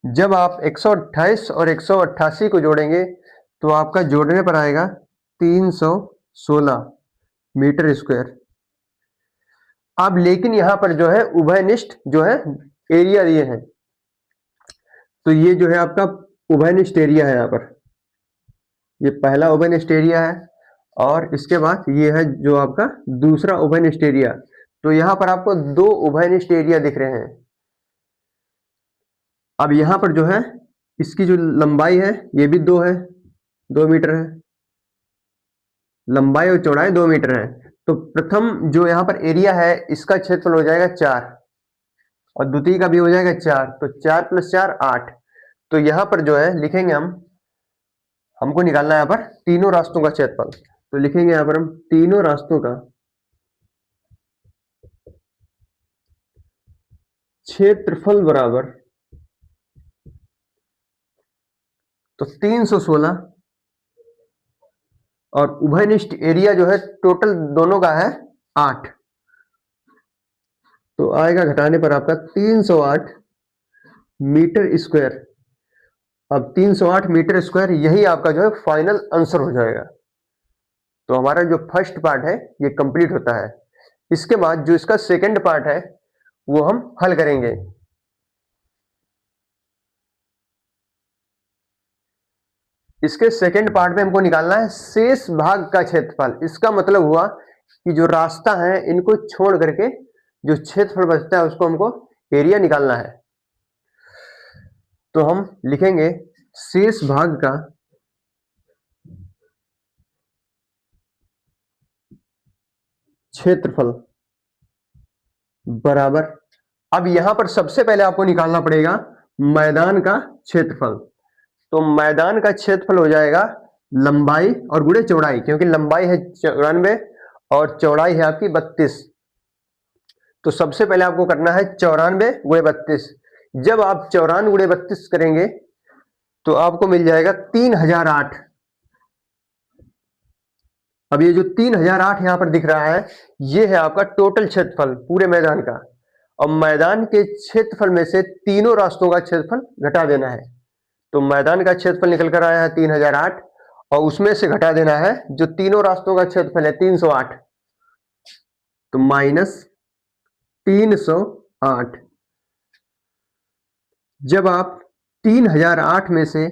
जब आप 128 और 188 को जोड़ेंगे तो आपका जोड़ने पर आएगा 316 मीटर स्क्वायर। अब लेकिन यहाँ पर जो है उभयनिष्ठ जो है एरिया दिए हैं, तो ये जो है आपका उभयनिष्ठ एरिया है। यहाँ पर ये पहला उभयनिष्ठ एरिया है, और इसके बाद ये है जो आपका दूसरा उभयनिष्ठ एरिया। तो यहाँ पर आपको दो उभयनिष्ठ एरिया दिख रहे हैं। अब यहाँ पर जो है इसकी जो लंबाई है ये भी 2 है, 2 मीटर है, लंबाई और चौड़ाई 2 मीटर है। तो प्रथम जो यहाँ पर एरिया है इसका क्षेत्रफल हो जाएगा 4, और द्वितीय का भी हो जाएगा 4। तो 4 + 4 8। तो यहाँ पर जो है लिखेंगे हमको निकालना है यहाँ पर तीनों रास्तों का क्षेत्रफल। तो लिखेंगे यहाँ पर हम तीनों रास्तों का क्षेत्रफल बराबर, तो 316, और उभयनिष्ठ एरिया जो है टोटल दोनों का है 8। तो आएगा घटाने पर आपका 308 मीटर स्क्वायर। अब 308 मीटर स्क्वायर यही आपका जो है फाइनल आंसर हो जाएगा। तो हमारा जो फर्स्ट पार्ट है ये कंप्लीट होता है। इसके बाद जो इसका सेकंड पार्ट है वो हम हल करेंगे। इसके सेकंड पार्ट में हमको निकालना है शेष भाग का क्षेत्रफल। इसका मतलब हुआ कि जो रास्ता है इनको छोड़ करके जो क्षेत्रफल बचता है उसको हमको एरिया निकालना है। तो हम लिखेंगे शेष भाग का क्षेत्रफल बराबर, अब यहां पर सबसे पहले आपको निकालना पड़ेगा मैदान का क्षेत्रफल। तो मैदान का क्षेत्रफल हो जाएगा लंबाई और गुणे चौड़ाई, क्योंकि लंबाई है 94 और चौड़ाई है आपकी 32। तो सबसे पहले आपको करना है 94 गुणे 32। जब आप 94 गुणे 32 करेंगे तो आपको मिल जाएगा 3008। अब ये जो 3008 यहां पर दिख रहा है ये है आपका टोटल क्षेत्रफल पूरे मैदान का। और मैदान के क्षेत्रफल में से तीनों रास्तों का क्षेत्रफल घटा देना है। तो मैदान का क्षेत्रफल निकल कर आया है 3008, और उसमें से घटा देना है जो तीनों रास्तों का क्षेत्रफल है 308। तो -308। जब आप 3008 में से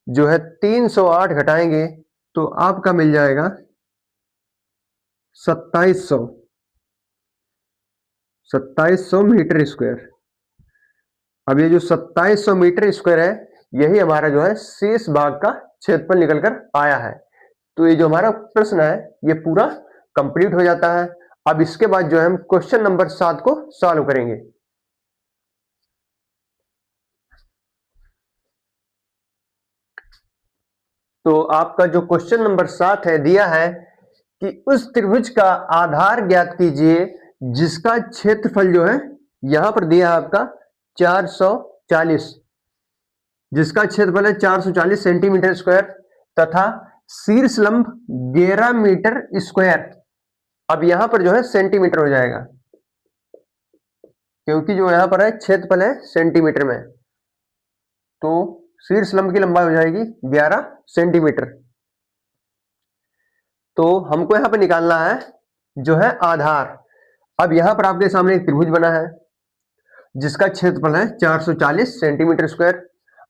जो है 308 घटाएंगे तो आपका मिल जाएगा 2700 मीटर स्क्वायर। अब ये जो 2700 मीटर स्क्वायर है यही हमारा जो है शेष भाग का क्षेत्रफल निकलकर आया है। तो ये जो हमारा प्रश्न है ये पूरा कंप्लीट हो जाता है। अब इसके बाद जो है हम क्वेश्चन नंबर 7 को सॉल्व करेंगे। तो आपका जो क्वेश्चन नंबर 7 है दिया है कि उस त्रिभुज का आधार ज्ञात कीजिए जिसका क्षेत्रफल जो है यहां पर दिया है आपका 440, जिसका क्षेत्रफल है 440 सेंटीमीटर स्क्वायर तथा शीर्ष लंब 11 मीटर स्क्वायर। अब यहां पर जो है सेंटीमीटर हो जाएगा, क्योंकि जो यहां पर है क्षेत्रफल है सेंटीमीटर में। तो शीर्ष लंब की लंबाई हो जाएगी 11 सेंटीमीटर। तो हमको यहां पर निकालना है जो है आधार। अब यहां पर आपके सामने एक त्रिभुज बना है जिसका क्षेत्रफल है 440 सेंटीमीटर स्क्वायर,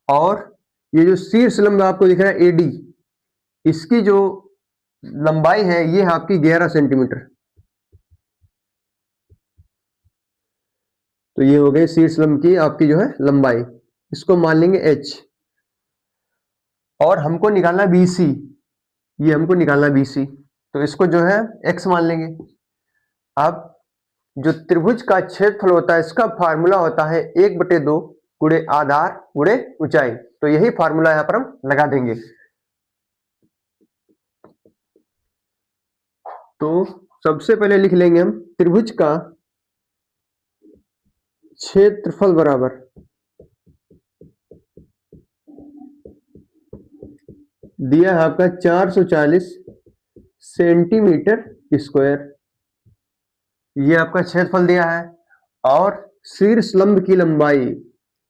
और ये जो शीर्ष लंब आपको दिख रहा है एडी, इसकी जो लंबाई है ये है आपकी 11 सेंटीमीटर। तो ये हो गई शीर्ष लंब की आपकी जो है लंबाई, इसको मान लेंगे h। और हमको निकालना BC, ये हमको निकालना BC, तो इसको जो है x मान लेंगे। अब जो त्रिभुज का क्षेत्रफल होता है इसका फार्मूला होता है 1/2 गुणे आधार गुणे ऊंचाई। तो यही फार्मूला यहां पर हम लगा देंगे। तो सबसे पहले लिख लेंगे हम त्रिभुज का क्षेत्रफल बराबर दिया है आपका 440 सेंटीमीटर स्क्वायर। ये आपका क्षेत्रफल दिया है और शीर्ष लंब की लंबाई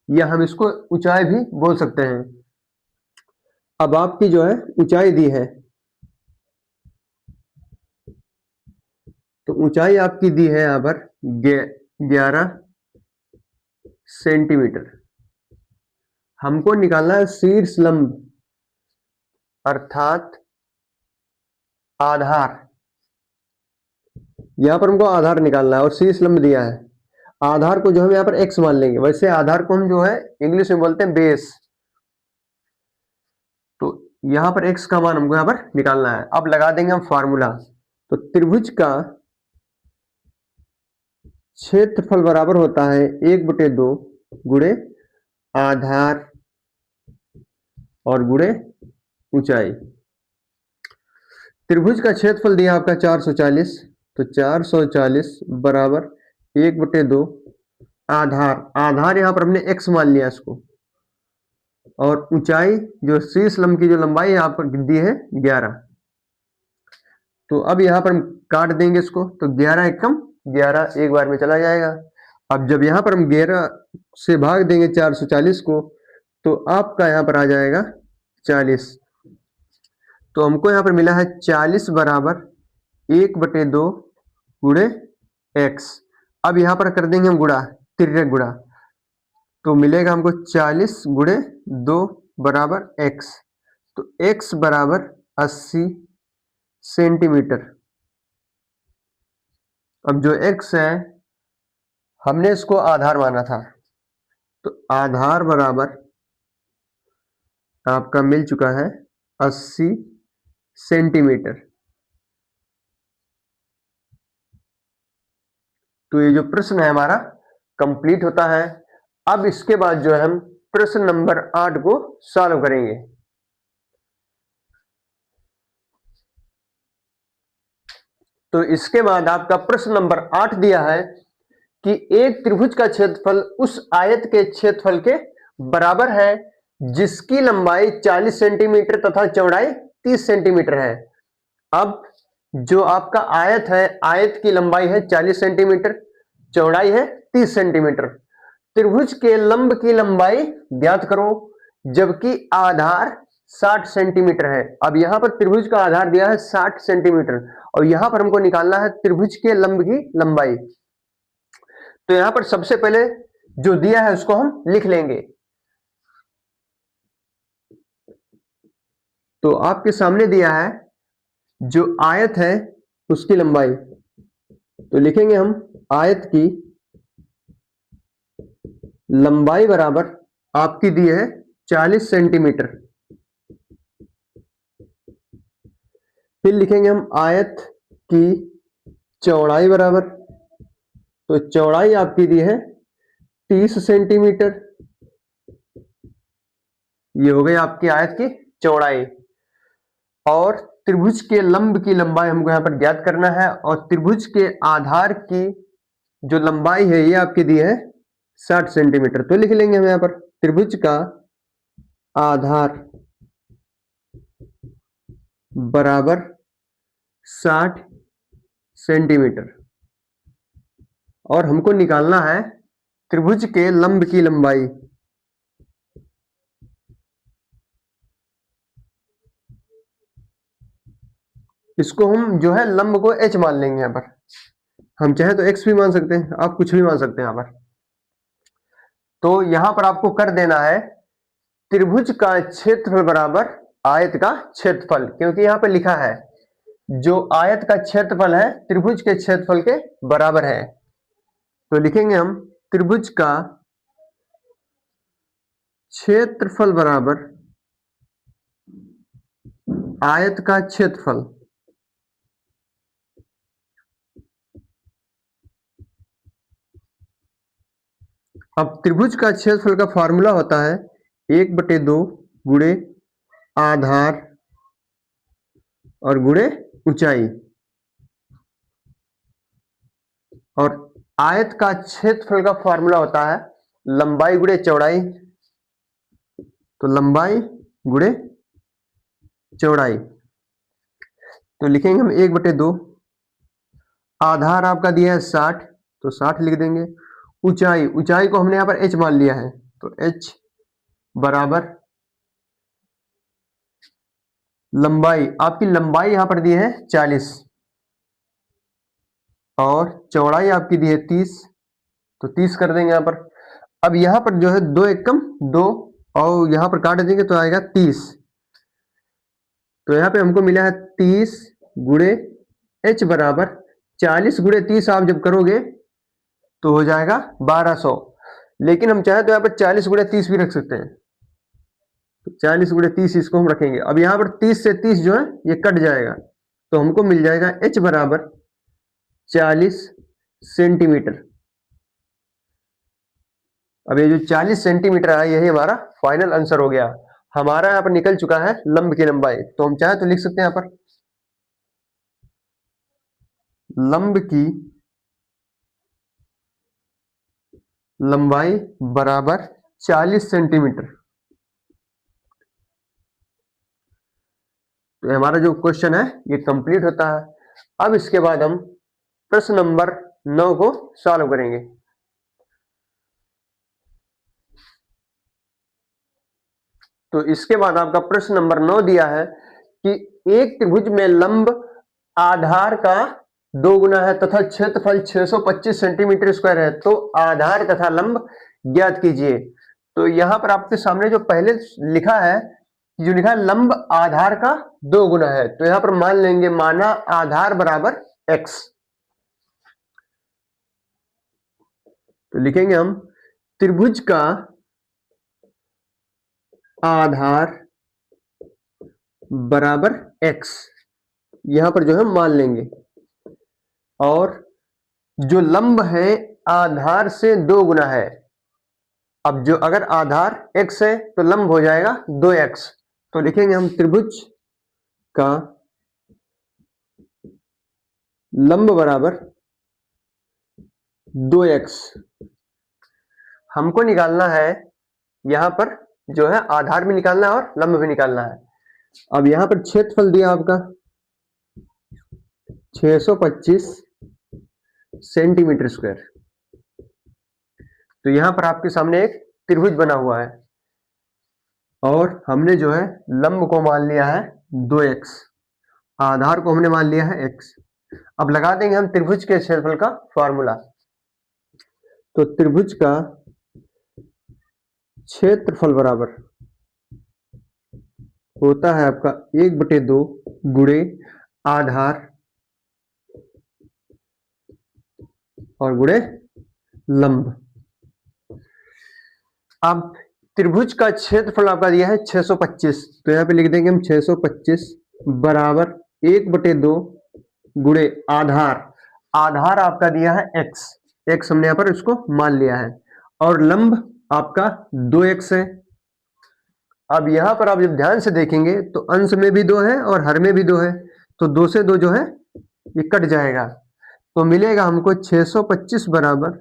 या हम इसको ऊंचाई भी बोल सकते हैं। अब आपकी जो है ऊंचाई दी है, तो ऊंचाई आपकी दी है यहां पर 11 सेंटीमीटर। हमको निकालना है शीर्ष लंब अर्थात आधार। यहां पर हमको आधार निकालना है और शीर्ष लंब दिया है। आधार को जो हम यहां पर x मान लेंगे, वैसे आधार को हम जो है इंग्लिश में बोलते हैं बेस। तो यहां पर x का मान हमको यहां पर निकालना है। अब लगा देंगे हम फार्मूला। तो त्रिभुज का क्षेत्रफल बराबर होता है 1/2 गुणे आधार और गुणे ऊंचाई। त्रिभुज का क्षेत्रफल दिया आपका 440, तो 440 बराबर 1/2 आधार यहां पर हमने x मान लिया इसको, और ऊंचाई जो शीर्ष लंब की जो लंबाई यहां पर दी है 11। तो अब यहां पर हम काट देंगे इसको, तो 11 एकम 11 एक बार में चला जाएगा। अब जब यहां पर हम 11 से भाग देंगे 440 को, तो आपका यहां पर आ जाएगा 40। तो हमको यहां पर मिला है 40 बराबर 1/2 गुणे x। अब यहां पर कर देंगे हम गुणा, तिर्यक गुणा, तो मिलेगा हमको 40 गुणे 2 बराबर x। तो x बराबर 80 सेंटीमीटर। अब जो x है हमने इसको आधार माना था, तो आधार बराबर आपका मिल चुका है 80 सेंटीमीटर। तो ये जो प्रश्न है हमारा कंप्लीट होता है। अब इसके बाद जो है हम प्रश्न नंबर 8 को सॉल्व करेंगे। तो इसके बाद आपका प्रश्न नंबर 8 दिया है कि एक त्रिभुज का क्षेत्रफल उस आयत के क्षेत्रफल के बराबर है जिसकी लंबाई 40 सेंटीमीटर तथा चौड़ाई 30 सेंटीमीटर है। अब जो आपका आयत है, आयत की लंबाई है 40 सेंटीमीटर, चौड़ाई है 30 सेंटीमीटर। त्रिभुज के लंब की लंबाई ज्ञात करो जबकि आधार 60 सेंटीमीटर है। अब यहां पर त्रिभुज का आधार दिया है 60 सेंटीमीटर और यहां पर हमको निकालना है त्रिभुज के लंब की लंबाई। तो यहां पर सबसे पहले जो दिया है उसको हम लिख लेंगे। तो आपके सामने दिया है जो आयत है उसकी लंबाई, तो लिखेंगे हम आयत की लंबाई बराबर आपकी दी है 40 सेंटीमीटर। फिर लिखेंगे हम आयत की चौड़ाई बराबर, तो चौड़ाई आपकी दी है 30 सेंटीमीटर। ये हो गई आपकी आयत की चौड़ाई। और त्रिभुज के लंब की लंबाई हमको यहां पर ज्ञात करना है और त्रिभुज के आधार की जो लंबाई है ये आपकी दी है 60 सेंटीमीटर। तो लिख लेंगे हम यहां पर त्रिभुज का आधार बराबर 60 सेंटीमीटर और हमको निकालना है त्रिभुज के लंब की लंबाई। इसको हम जो है लंब को h मान लेंगे। यहां पर हम चाहे तो x भी मान सकते हैं, आप कुछ भी मान सकते हैं यहां पर। तो यहां पर आपको कर देना है त्रिभुज का क्षेत्रफल बराबर आयत का क्षेत्रफल, क्योंकि यहां पर लिखा है जो आयत का क्षेत्रफल है त्रिभुज के क्षेत्रफल के बराबर है। तो लिखेंगे हम त्रिभुज का क्षेत्रफल बराबर आयत का क्षेत्रफल। अब त्रिभुज का क्षेत्रफल का फॉर्मूला होता है 1/2 गुणे आधार और गुणे ऊंचाई। और आयत का क्षेत्रफल का फॉर्मूला होता है लंबाई गुणे चौड़ाई। तो लंबाई गुणे चौड़ाई, तो लिखेंगे हम 1/2। आधार आपका दिया है 60, तो 60 लिख देंगे। ऊंचाई, ऊंचाई को हमने यहां पर h मान लिया है, तो h बराबर लंबाई, आपकी लंबाई यहां पर दी है 40 और चौड़ाई आपकी दी है 30, तो 30 कर देंगे यहां पर। अब यहां पर जो है 2 एकम 2 और यहां पर काट देंगे तो आएगा 30। तो यहां पे हमको मिला है 30 गुणे h बराबर 40 गुणे 30 आप जब करोगे तो हो जाएगा 1200। लेकिन हम चाहे तो यहाँ पर 40 गुणे 30 भी रख सकते हैं, तो 40 गुणे 30 इसको हम रखेंगे। अब यहाँ पर 30 से 30 जो है ये कट जाएगा, तो हमको मिल जाएगा h बराबर 40 सेंटीमीटर। अब ये जो 40 सेंटीमीटर आया यही हमारा फाइनल आंसर हो गया। हमारा यहाँ पर निकल चुका है लंब की लंबाई, तो हम चाहे तो लिख सकते हैं यहाँ पर लंब की लंबाई बराबर 40 सेंटीमीटर। तो हमारा जो क्वेश्चन है ये कंप्लीट होता है। अब इसके बाद हम प्रश्न नंबर 9 को सॉल्व करेंगे। तो इसके बाद आपका प्रश्न नंबर 9 दिया है कि एक त्रिभुज में लंब आधार का 2 गुना है तथा क्षेत्रफल 625 सेंटीमीटर स्क्वायर है, तो आधार तथा लंब ज्ञात कीजिए। तो यहां पर आपके सामने जो पहले लिखा है, जो लिखा है लंब आधार का 2 गुना है, तो यहां पर मान लेंगे माना आधार बराबर x। तो लिखेंगे हम त्रिभुज का आधार बराबर x, यहां पर जो है मान लेंगे, और जो लंब है आधार से 2 गुना है। अब जो अगर आधार x है तो लंब हो जाएगा 2x, तो लिखेंगे हम त्रिभुज का लंब बराबर 2x। हमको निकालना है यहां पर जो है आधार भी निकालना है और लंब भी निकालना है। अब यहां पर क्षेत्रफल दिया आपका 625 सेंटीमीटर स्क्वायर, तो यहां पर आपके सामने एक त्रिभुज बना हुआ है और हमने जो है लंब को मान लिया है 2x, आधार को हमने मान लिया है x। अब लगा देंगे हम त्रिभुज के क्षेत्रफल का फॉर्मूला। तो त्रिभुज का क्षेत्रफल बराबर होता है आपका 1/2 गुणे आधार और गुणे लंब। अब त्रिभुज का क्षेत्रफल आपका दिया है 625, तो यहां पे लिख देंगे हम 625 बराबर 1/2 गुणे आधार, आधार आपका दिया है x, x हमने यहां पर इसको मान लिया है, और लंब आपका 2x है। अब यहां पर आप जब ध्यान से देखेंगे तो अंश में भी 2 है और हर में भी 2 है, तो 2 से 2 जो है ये कट जाएगा, तो मिलेगा हमको 625 बराबर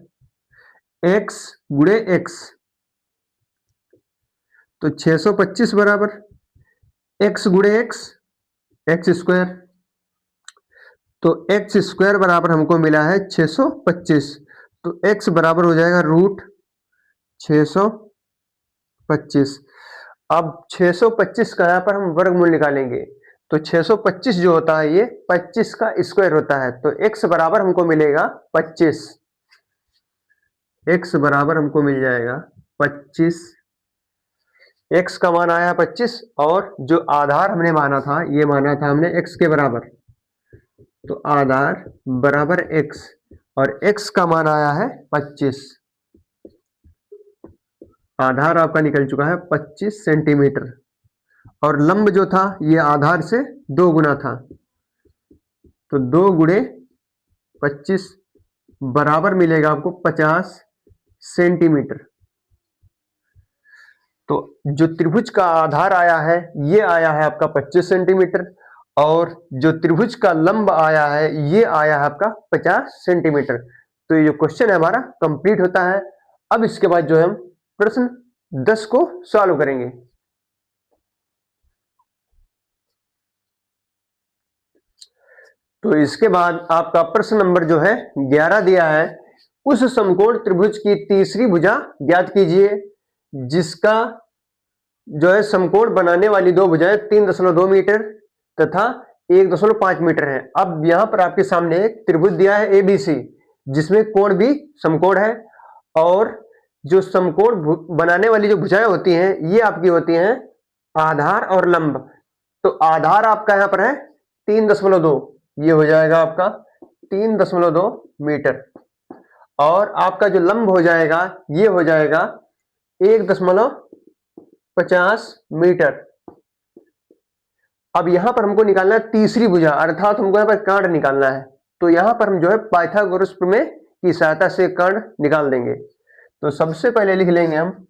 x गुणे x। तो 625 बराबर x गुणे x, x स्क्वायर, तो x स्क्वायर बराबर हमको मिला है 625, तो x बराबर हो जाएगा √625। अब 625 का यहाँ पर हम वर्गमूल निकालेंगे, तो 625 जो होता है ये 25 का स्क्वायर होता है, तो x बराबर हमको मिलेगा 25, x बराबर हमको मिल जाएगा 25। x का मान आया 25 और जो आधार हमने माना था ये माना था हमने x के बराबर, तो आधार बराबर x और x का मान आया है 25। आधार आपका निकल चुका है 25 सेंटीमीटर और लंब जो था ये आधार से 2 गुना था, तो 2 गुणे 25 बराबर मिलेगा आपको 50 सेंटीमीटर। तो जो त्रिभुज का आधार आया है ये आया है आपका 25 सेंटीमीटर और जो त्रिभुज का लंब आया है ये आया है आपका 50 सेंटीमीटर। तो ये जो क्वेश्चन है हमारा कंप्लीट होता है। अब इसके बाद जो है हम प्रश्न 10 को सॉल्व करेंगे। तो इसके बाद आपका प्रश्न नंबर जो है 11 दिया है, उस समकोण त्रिभुज की तीसरी भुजा ज्ञात कीजिए जिसका जो है समकोण बनाने वाली दो भुजाएं 3.2 मीटर तथा 1.5 मीटर है। अब यहां पर आपके सामने एक त्रिभुज दिया है एबीसी, जिसमें कोण भी समकोण है, और जो समकोण बनाने वाली जो भुजाएं होती हैं ये आपकी होती हैं आधार और लंब। तो आधार आपका यहां पर है 3.2, ये हो जाएगा आपका 3.2 मीटर, और आपका जो लंब हो जाएगा ये हो जाएगा 1.50 मीटर। अब यहां पर हमको निकालना है तीसरी भुजा, अर्थात हमको यहां पर कर्ण निकालना है। तो यहां पर हम जो है पाइथागोरस प्रमेय की सहायता से कर्ण निकाल देंगे। तो सबसे पहले लिख लेंगे हम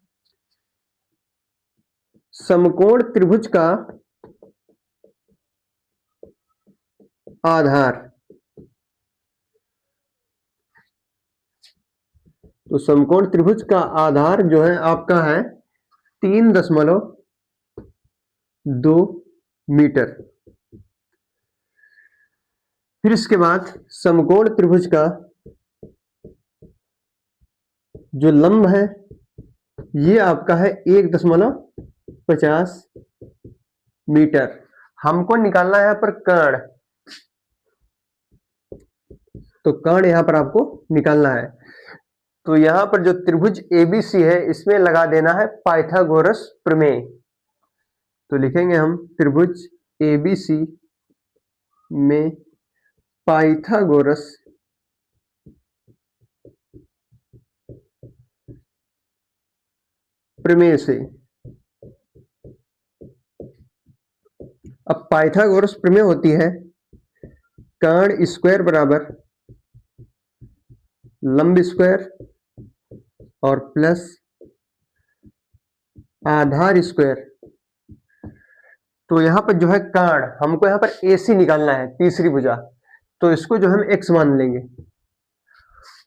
समकोण त्रिभुज का आधार। तो समकोण त्रिभुज का आधार जो है आपका है 3.2 मीटर। फिर इसके बाद समकोण त्रिभुज का जो लंब है ये आपका है 1.50 मीटर। हमको निकालना है यहां पर कर्ण, तो कर्ण यहां पर आपको निकालना है। तो यहां पर जो त्रिभुज एबीसी है इसमें लगा देना है पाइथागोरस प्रमेय। तो लिखेंगे हम त्रिभुज एबीसी में पाइथागोरस प्रमेय से। अब पाइथागोरस प्रमेय होती है कर्ण स्क्वायर बराबर लंब स्क्वायर और प्लस आधार स्क्वायर। तो यहां पर जो है कर्ण, हमको यहां पर AC निकालना है तीसरी भुजा, तो इसको जो हम x मान लेंगे।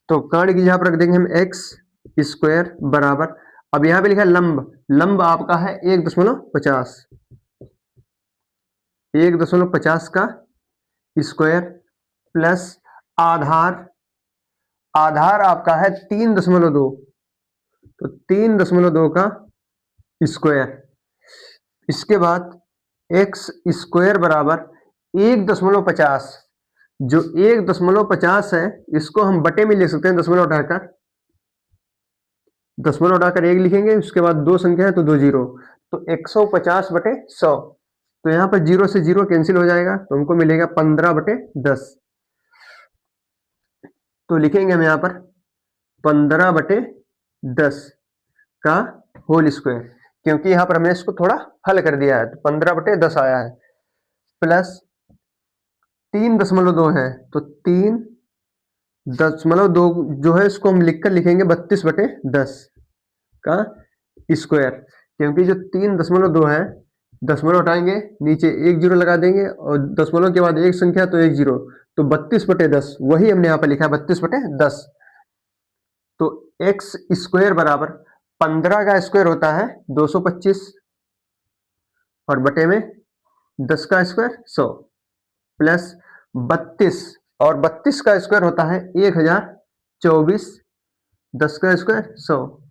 तो कर्ण की जहां पर रख देंगे हम x स्क्वायर बराबर, अब यहां पे लिखा है लंब, लंब आपका है 1.50, 1.50 का स्क्वायर प्लस आधार, आधार आपका है 3.2, तो 3.2 का स्क्वायर। इसके बाद x स्क्वायर बराबर 1.50, जो 1.50 है इसको हम बटे में लिख सकते हैं, दशमलव उठाकर 1 लिखेंगे, उसके बाद दो संख्या है तो 2 जीरो, तो 150/100। तो यहां पर 0 से 0 कैंसिल हो जाएगा, तो हमको मिलेगा 15/10। तो लिखेंगे हम यहां पर 15/10 का होल स्क्वायर, क्योंकि यहां पर हमने इसको थोड़ा हल कर दिया है, तो 15/10 आया है, प्लस 3.2 है, तो 3.2 जो है इसको हम लिखकर लिखेंगे 32/10 का स्क्वायर, क्योंकि जो 3.2 है दशमलव हटाएंगे नीचे 1 जीरो लगा देंगे, और दशमलव के बाद एक संख्या तो 1 जीरो, तो 32/10 वही हमने यहाँ पर लिखा है 32/10। तो x स्क्वायर बराबर 15 का स्क्वायर होता है 225, और बटे में 10 का स्क्वायर 100, प्लस 32, और 32 का स्क्वायर होता है 1024, 10 का स्क्वायर 100।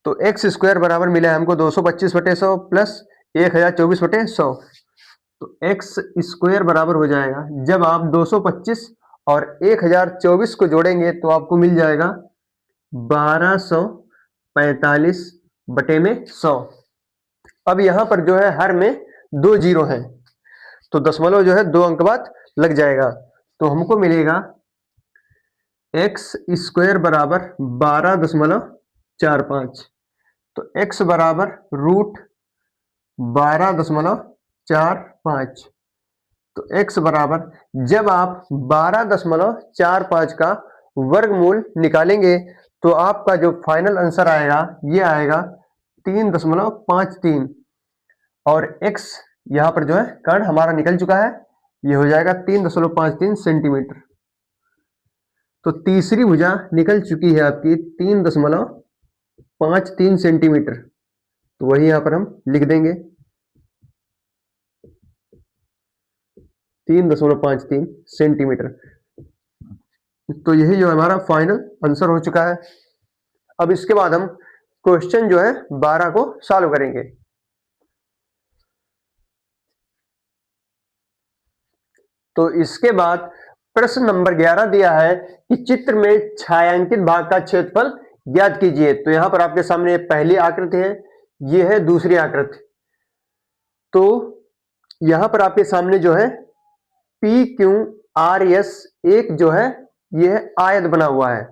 तो एक्स स्क्वायर बराबर मिला है हमको 225/100 प्लस 1024/100। तो एक्स स्क्वायर बराबर हो जाएगा, जब आप 225 और 1024 को जोड़ेंगे तो आपको मिल जाएगा 1245/100। अब यहां पर जो है हर में 2 जीरो है, तो दशमलव जो है 2 अंक बाद लग जाएगा, तो हमको मिलेगा एक्स स्क्वायर बराबर 12.45। तो x बराबर √12.45। तो x बराबर, जब आप 12.45 का वर्गमूल निकालेंगे तो आपका जो फाइनल आंसर आएगा ये आएगा 3.53, और x यहां पर जो है कर्ण हमारा निकल चुका है, ये हो जाएगा 3.53 सेंटीमीटर। तो तीसरी भुजा निकल चुकी है आपकी 3.53 सेंटीमीटर। तो वही यहां पर हम लिख देंगे 3.53 सेंटीमीटर। तो यही जो हमारा फाइनल आंसर हो चुका है। अब इसके बाद हम क्वेश्चन जो है 12 को सॉल्व करेंगे। तो इसके बाद प्रश्न नंबर 11 दिया है कि चित्र में छायांकित भाग का क्षेत्रफल ज्ञात कीजिए। तो यहां पर आपके सामने पहली आकृति है, यह है दूसरी आकृति। तो यहां पर आपके सामने जो है PQRS एक जो है यह आयत बना हुआ है।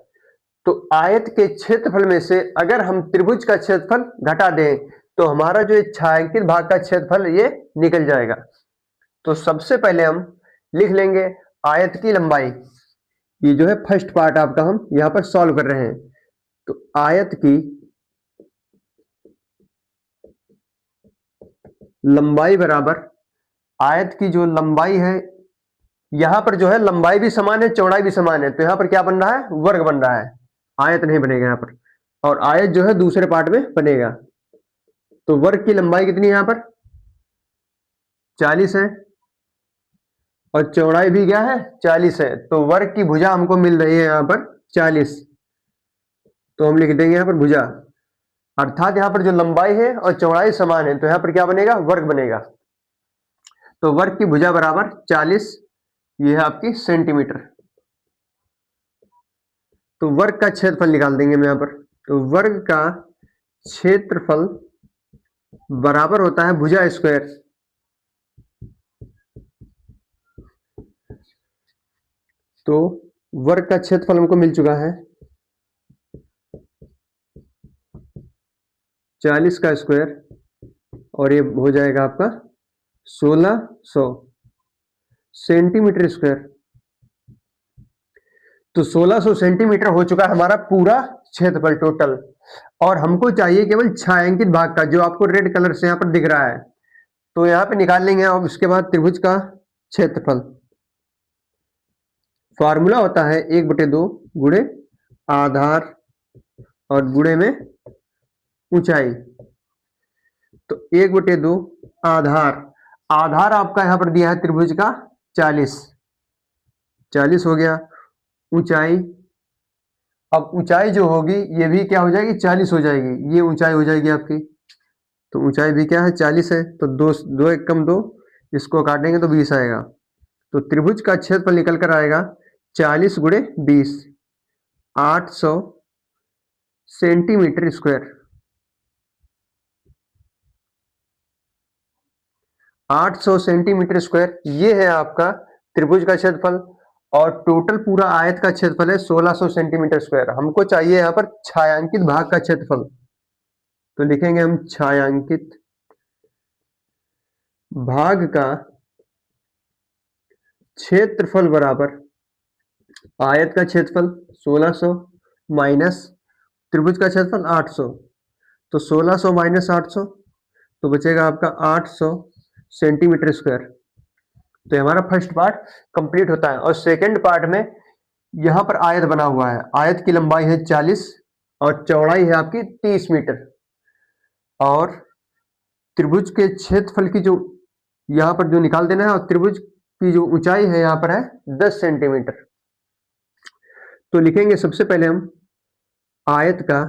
तो आयत के क्षेत्रफल में से अगर हम त्रिभुज का क्षेत्रफल घटा दें तो हमारा जो छायांकित भाग का क्षेत्रफल ये निकल जाएगा। तो सबसे पहले हम लिख लेंगे आयत की लंबाई। ये जो है फर्स्ट पार्ट आपका हम यहां पर सॉल्व कर रहे हैं। तो आयत की लंबाई बराबर आयत की जो लंबाई है, यहां पर जो है लंबाई भी समान है, चौड़ाई भी समान है। तो यहां पर क्या बन रहा है, वर्ग बन रहा है, आयत नहीं बनेगा यहां पर। और आयत जो है दूसरे पार्ट में बनेगा। तो वर्ग की लंबाई कितनी है यहां पर 40 है और चौड़ाई भी क्या है 40 है। तो वर्ग की भुजा हमको मिल रही है यहां पर 40। तो हम लिख देंगे यहां पर भुजा, अर्थात यहां पर जो लंबाई है और चौड़ाई समान है। तो यहां पर क्या बनेगा, वर्ग बनेगा। तो वर्ग की भुजा बराबर 40, ये है आपकी सेंटीमीटर। तो वर्ग का क्षेत्रफल निकाल देंगे हम यहां पर। तो वर्ग का क्षेत्रफल बराबर होता है भुजा स्क्वायर। तो वर्ग का क्षेत्रफल हमको मिल चुका है 40 का स्क्वायर और ये हो जाएगा आपका 1600 सेंटीमीटर स्क्वायर। तो 1600 सेंटीमीटर हो चुका है हमारा पूरा क्षेत्रफल टोटल। और हमको चाहिए केवल छायांकित भाग का, जो आपको रेड कलर से यहां पर दिख रहा है। तो यहां पे निकाल लेंगे। और उसके बाद त्रिभुज का क्षेत्रफल फॉर्मूला होता है 1/2 गुणे आधार और गुणे में ऊंचाई। तो 1/2 आधार, आधार आपका यहां पर दिया है त्रिभुज का 40 हो गया। ऊंचाई, अब ऊंचाई जो होगी ये भी क्या हो जाएगी 40 हो जाएगी, ये ऊंचाई हो जाएगी आपकी। तो ऊंचाई भी क्या है 40 है। तो दो एक कम 2, इसको काटेंगे तो 20 आएगा। तो त्रिभुज का क्षेत्रफल निकल कर आएगा 40 गुणे 20, 800 सेंटीमीटर स्क्वायर। 800 सेंटीमीटर स्क्वायर ये है आपका त्रिभुज का क्षेत्रफल। और टोटल पूरा आयत का क्षेत्रफल है 1600 सेंटीमीटर स्क्वायर। हमको चाहिए यहां पर छायांकित भाग का क्षेत्रफल। तो लिखेंगे हम छायांकित भाग का क्षेत्रफल बराबर आयत का क्षेत्रफल 1600 माइनस त्रिभुज का क्षेत्रफल 800। तो 1600 माइनस 800 तो बचेगा आपका 800 सेंटीमीटर स्क्वायर। तो हमारा फर्स्ट पार्ट कंप्लीट होता है। और सेकंड पार्ट में यहां पर आयत बना हुआ है, आयत की लंबाई है 40 और चौड़ाई है आपकी 30 मीटर। और त्रिभुज के क्षेत्रफल की जो यहां पर जो निकाल देना है, और त्रिभुज की जो ऊंचाई है यहां पर है 10 सेंटीमीटर। तो लिखेंगे सबसे पहले हम आयत का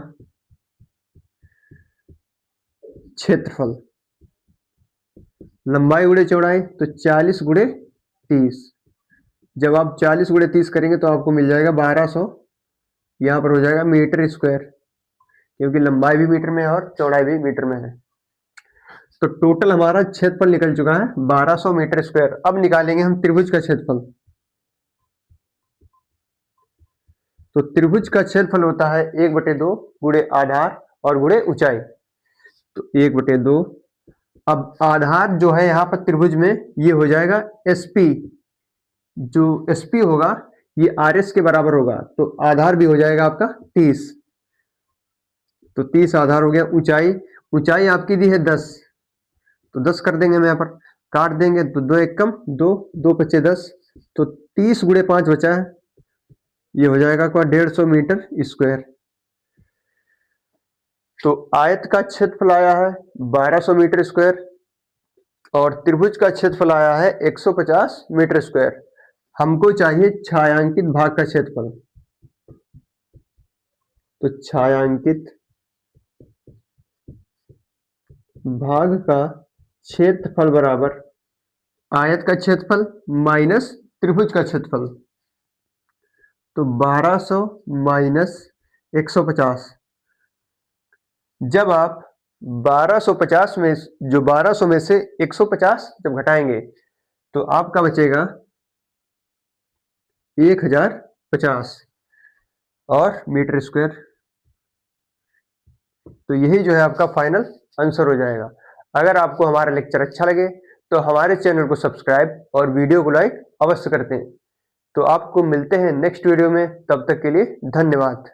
क्षेत्रफल, लंबाई गुणे चौड़ाई, तो 40 गुणे 30। जब आप 40 गुणे 30 करेंगे तो आपको मिल जाएगा 1200, यहां पर हो जाएगा मीटर स्क्वायर, क्योंकि लंबाई भी मीटर में है और चौड़ाई भी मीटर में है। तो टोटल हमारा क्षेत्रफल निकल चुका है 1200 मीटर स्क्वायर। अब निकालेंगे हम त्रिभुज का क्षेत्रफल। तो त्रिभुज का क्षेत्रफल होता है 1/2 गुणे आधार और गुणे ऊंचाई। तो 1/2, अब आधार जो है यहां पर त्रिभुज में ये हो जाएगा SP, जो SP होगा ये RS के बराबर होगा। तो आधार भी हो जाएगा आपका 30। तो 30 आधार हो गया। ऊंचाई, ऊंचाई आपकी दी है 10, तो 10 कर देंगे हम यहां पर, काट देंगे तो 2 एक कम 2, 2 × 5 = 10। तो 30 गुणे 5 बचा है ये हो जाएगा आपका 150 मीटर स्क्वायर। तो आयत का क्षेत्रफल आया है 1200 मीटर स्क्वायर और त्रिभुज का क्षेत्रफल आया है 150 मीटर स्क्वायर। हमको चाहिए छायांकित भाग का क्षेत्रफल। तो छायांकित भाग का क्षेत्रफल बराबर आयत का क्षेत्रफल माइनस त्रिभुज का क्षेत्रफल। तो 1200 माइनस 150। जब आप 1250 में जो 1200 में से 150 जब घटाएंगे तो आपका बचेगा 1050 और मीटर स्क्वायर। तो यही जो है आपका फाइनल आंसर हो जाएगा। अगर आपको हमारा लेक्चर अच्छा लगे तो हमारे चैनल को सब्सक्राइब और वीडियो को लाइक अवश्य करते हैं। तो आपको मिलते हैं नेक्स्ट वीडियो में, तब तक के लिए धन्यवाद।